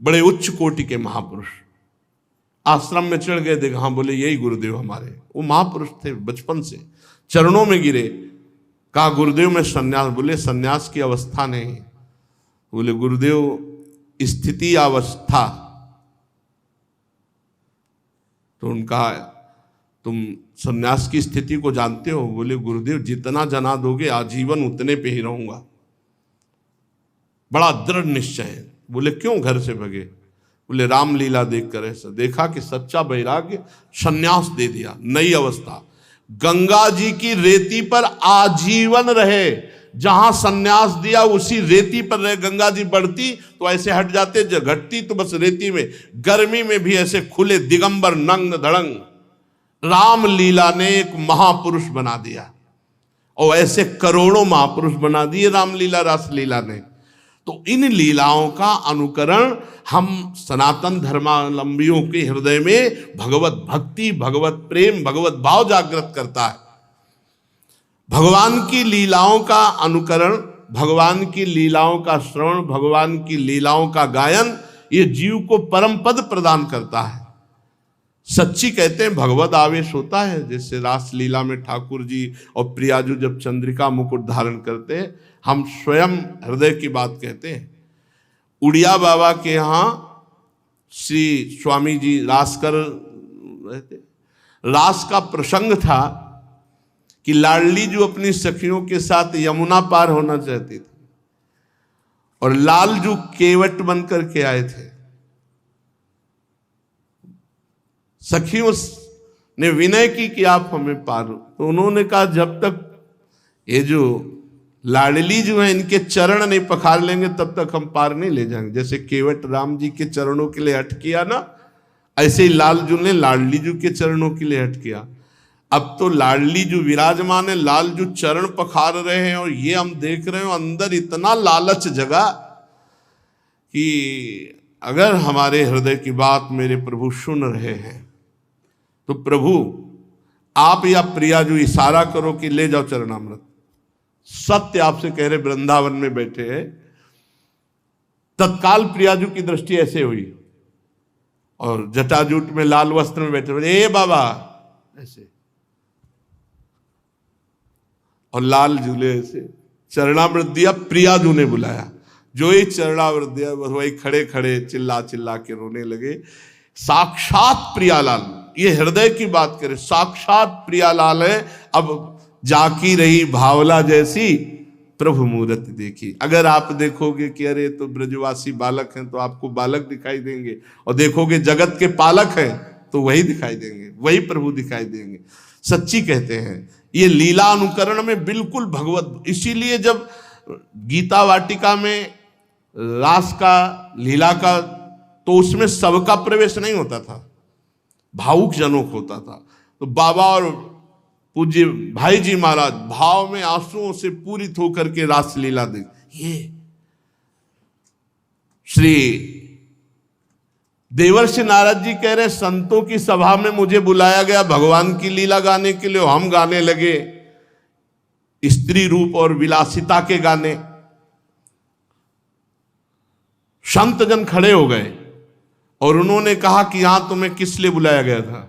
बड़े उच्च कोटि के महापुरुष आश्रम में चढ़ गए, देखा, हाँ, बोले यही गुरुदेव हमारे। वो महापुरुष थे, बचपन से चरणों में गिरे, कहा गुरुदेव में सन्यास। बोले सन्यास की अवस्था नहीं, बोले गुरुदेव स्थिति अवस्था। तो उनका तुम सन्यास की स्थिति को जानते हो? बोले गुरुदेव जितना जना दोगे आजीवन उतने पे ही रहूंगा। बड़ा दृढ़ निश्चय है। बोले क्यों घर से भगे? बोले रामलीला देखकर ऐसा देखा कि सच्चा वैराग्य, सन्यास दे दिया, नई अवस्था। गंगा जी की रेती पर आजीवन रहे, जहां सन्यास दिया उसी रेती पर रहे। गंगा जी बढ़ती तो ऐसे हट जाते, जब घटती तो बस रेती में। गर्मी में भी ऐसे खुले दिगंबर नंग धड़ंग। रामलीला ने एक महापुरुष बना दिया, और ऐसे करोड़ों महापुरुष बना दिए रामलीला रासलीला ने। तो इन लीलाओं का अनुकरण हम सनातन धर्मावलंबियों के हृदय में भगवत भक्ति, भगवत प्रेम, भगवत भाव जागृत करता है। भगवान की लीलाओं का अनुकरण, भगवान की लीलाओं का श्रवण, भगवान की लीलाओं का गायन, ये जीव को परम पद प्रदान करता है। सच्ची कहते हैं भगवत आवेश होता है। जैसे रासलीला में ठाकुर जी और प्रियाजू जब चंद्रिका मुकुट धारण करते हैं, हम स्वयं हृदय की बात कहते हैं। उड़िया बाबा के यहाँ श्री स्वामी जी रास कर रहे थे। रास का प्रसंग था कि लाडली जो अपनी सखियों के साथ यमुना पार होना चाहती थी, और लालजू केवट बन करके आए थे। सखियों ने विनय की कि आप हमें पार हो। तो उन्होंने कहा जब तक ये जो लाडली जो है इनके चरण नहीं पखार लेंगे तब तक हम पार नहीं ले जाएंगे। जैसे केवट राम जी के चरणों के लिए हट किया ना, ऐसे ही लालजू ने लाडली जू के चरणों के लिए हट किया। अब तो लाडली जो विराजमान है, लालजू चरण पखार रहे हैं, और ये हम देख रहे हो अंदर इतना लालच जगा कि अगर हमारे हृदय की बात मेरे प्रभु सुन रहे हैं तो प्रभु आप या प्रियाजू इशारा करो कि ले जाओ चरणामृत। सत्य आपसे कह रहे, वृंदावन में बैठे हैं। तत्काल प्रियाजू की दृष्टि ऐसे हुई, और जटाजूट में लाल वस्त्र में बैठे, ए बाबा ऐसे, और लाल झूले ऐसे चरणामृत दिया। प्रियाजू ने बुलाया, जो ही चरणामृत दिया बस वही खड़े खड़े चिल्ला चिल्ला के रोने लगे। साक्षात प्रियालाल, ये हृदय की बात करे, साक्षात प्रियालाल है। अब जाकी रही भावला जैसी प्रभु मूरत देखी। अगर आप देखोगे कि अरे तो ब्रजवासी बालक हैं तो आपको बालक दिखाई देंगे, और देखोगे जगत के पालक हैं तो वही दिखाई देंगे, वही प्रभु दिखाई देंगे। सच्ची कहते हैं ये लीला अनुकरण में बिल्कुल भगवत। इसीलिए जब गीता वाटिका में रास का, लीला का, तो उसमें सबका प्रवेश नहीं होता था, भावुक जनों को होता था। तो बाबा और पूज्य भाई जी महाराज भाव में आंसुओं से पूरित होकर के रासलीला देख। ये श्री देवर्षि नारद जी कह रहे संतों की सभा में मुझे बुलाया गया भगवान की लीला गाने के लिए, हम गाने लगे स्त्री रूप और विलासिता के गाने। संत जन खड़े हो गए और उन्होंने कहा कि यहां तुम्हें किस लिए बुलाया गया था?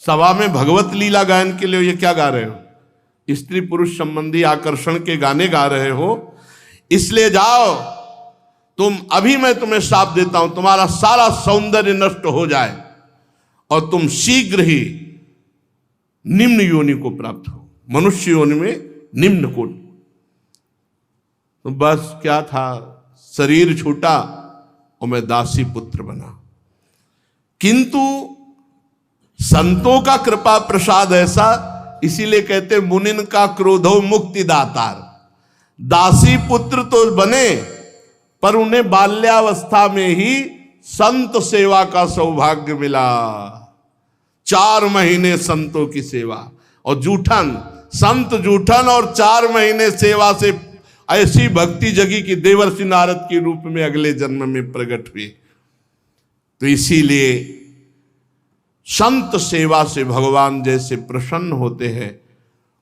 सभा में भगवत लीला गायन के लिए, ये क्या गा रहे हो? स्त्री पुरुष संबंधी आकर्षण के गाने गा रहे हो, इसलिए जाओ तुम, अभी मैं तुम्हें शाप देता हूं, तुम्हारा सारा सौंदर्य नष्ट हो जाए और तुम शीघ्र ही निम्न योनि को प्राप्त हो, मनुष्य योनि में निम्न कोटि। तो बस क्या था, शरीर छूटा और मैं दासी पुत्र बना। किंतु संतों का कृपा प्रसाद ऐसा, इसीलिए कहते मुनिन का क्रोधो मुक्ति दातार। दासी पुत्र तो बने पर उन्हें बाल्यावस्था में ही संत सेवा का सौभाग्य मिला। 4 महीने संतों की सेवा, और जूठन संत जूठन, और 4 महीने सेवा से ऐसी भक्ति जगी कि देवर्षि नारद के रूप में अगले जन्म में प्रकट हुए। तो इसीलिए संत सेवा से भगवान जैसे प्रसन्न होते हैं,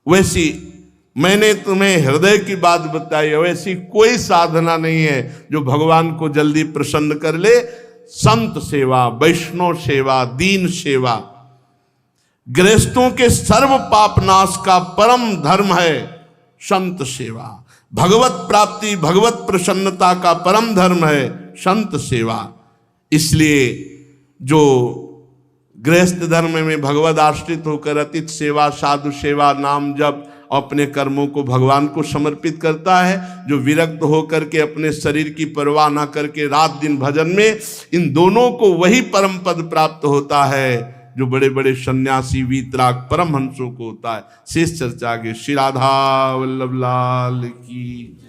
वैसी मैंने तुम्हें हृदय की बात बताई, वैसी कोई साधना नहीं है जो भगवान को जल्दी प्रसन्न कर ले। संत सेवा, वैष्णव सेवा, दीन सेवा, गृहस्थों के सर्व पाप नाश का परम धर्म है संत सेवा। भगवत प्राप्ति, भगवत प्रसन्नता का परम धर्म है संत सेवा। इसलिए जो गृहस्थ धर्म में भगवद आश्रित होकर अतिथि सेवा, साधु सेवा, नाम जप, अपने कर्मों को भगवान को समर्पित करता है, जो विरक्त होकर के अपने शरीर की परवाह ना करके रात दिन भजन में, इन दोनों को वही परम पद प्राप्त होता है जो बड़े बड़े सन्यासी वीतराग परमहंसों को होता है। शेष चर्चा आगे। श्री राधा वल्लभ लाल की।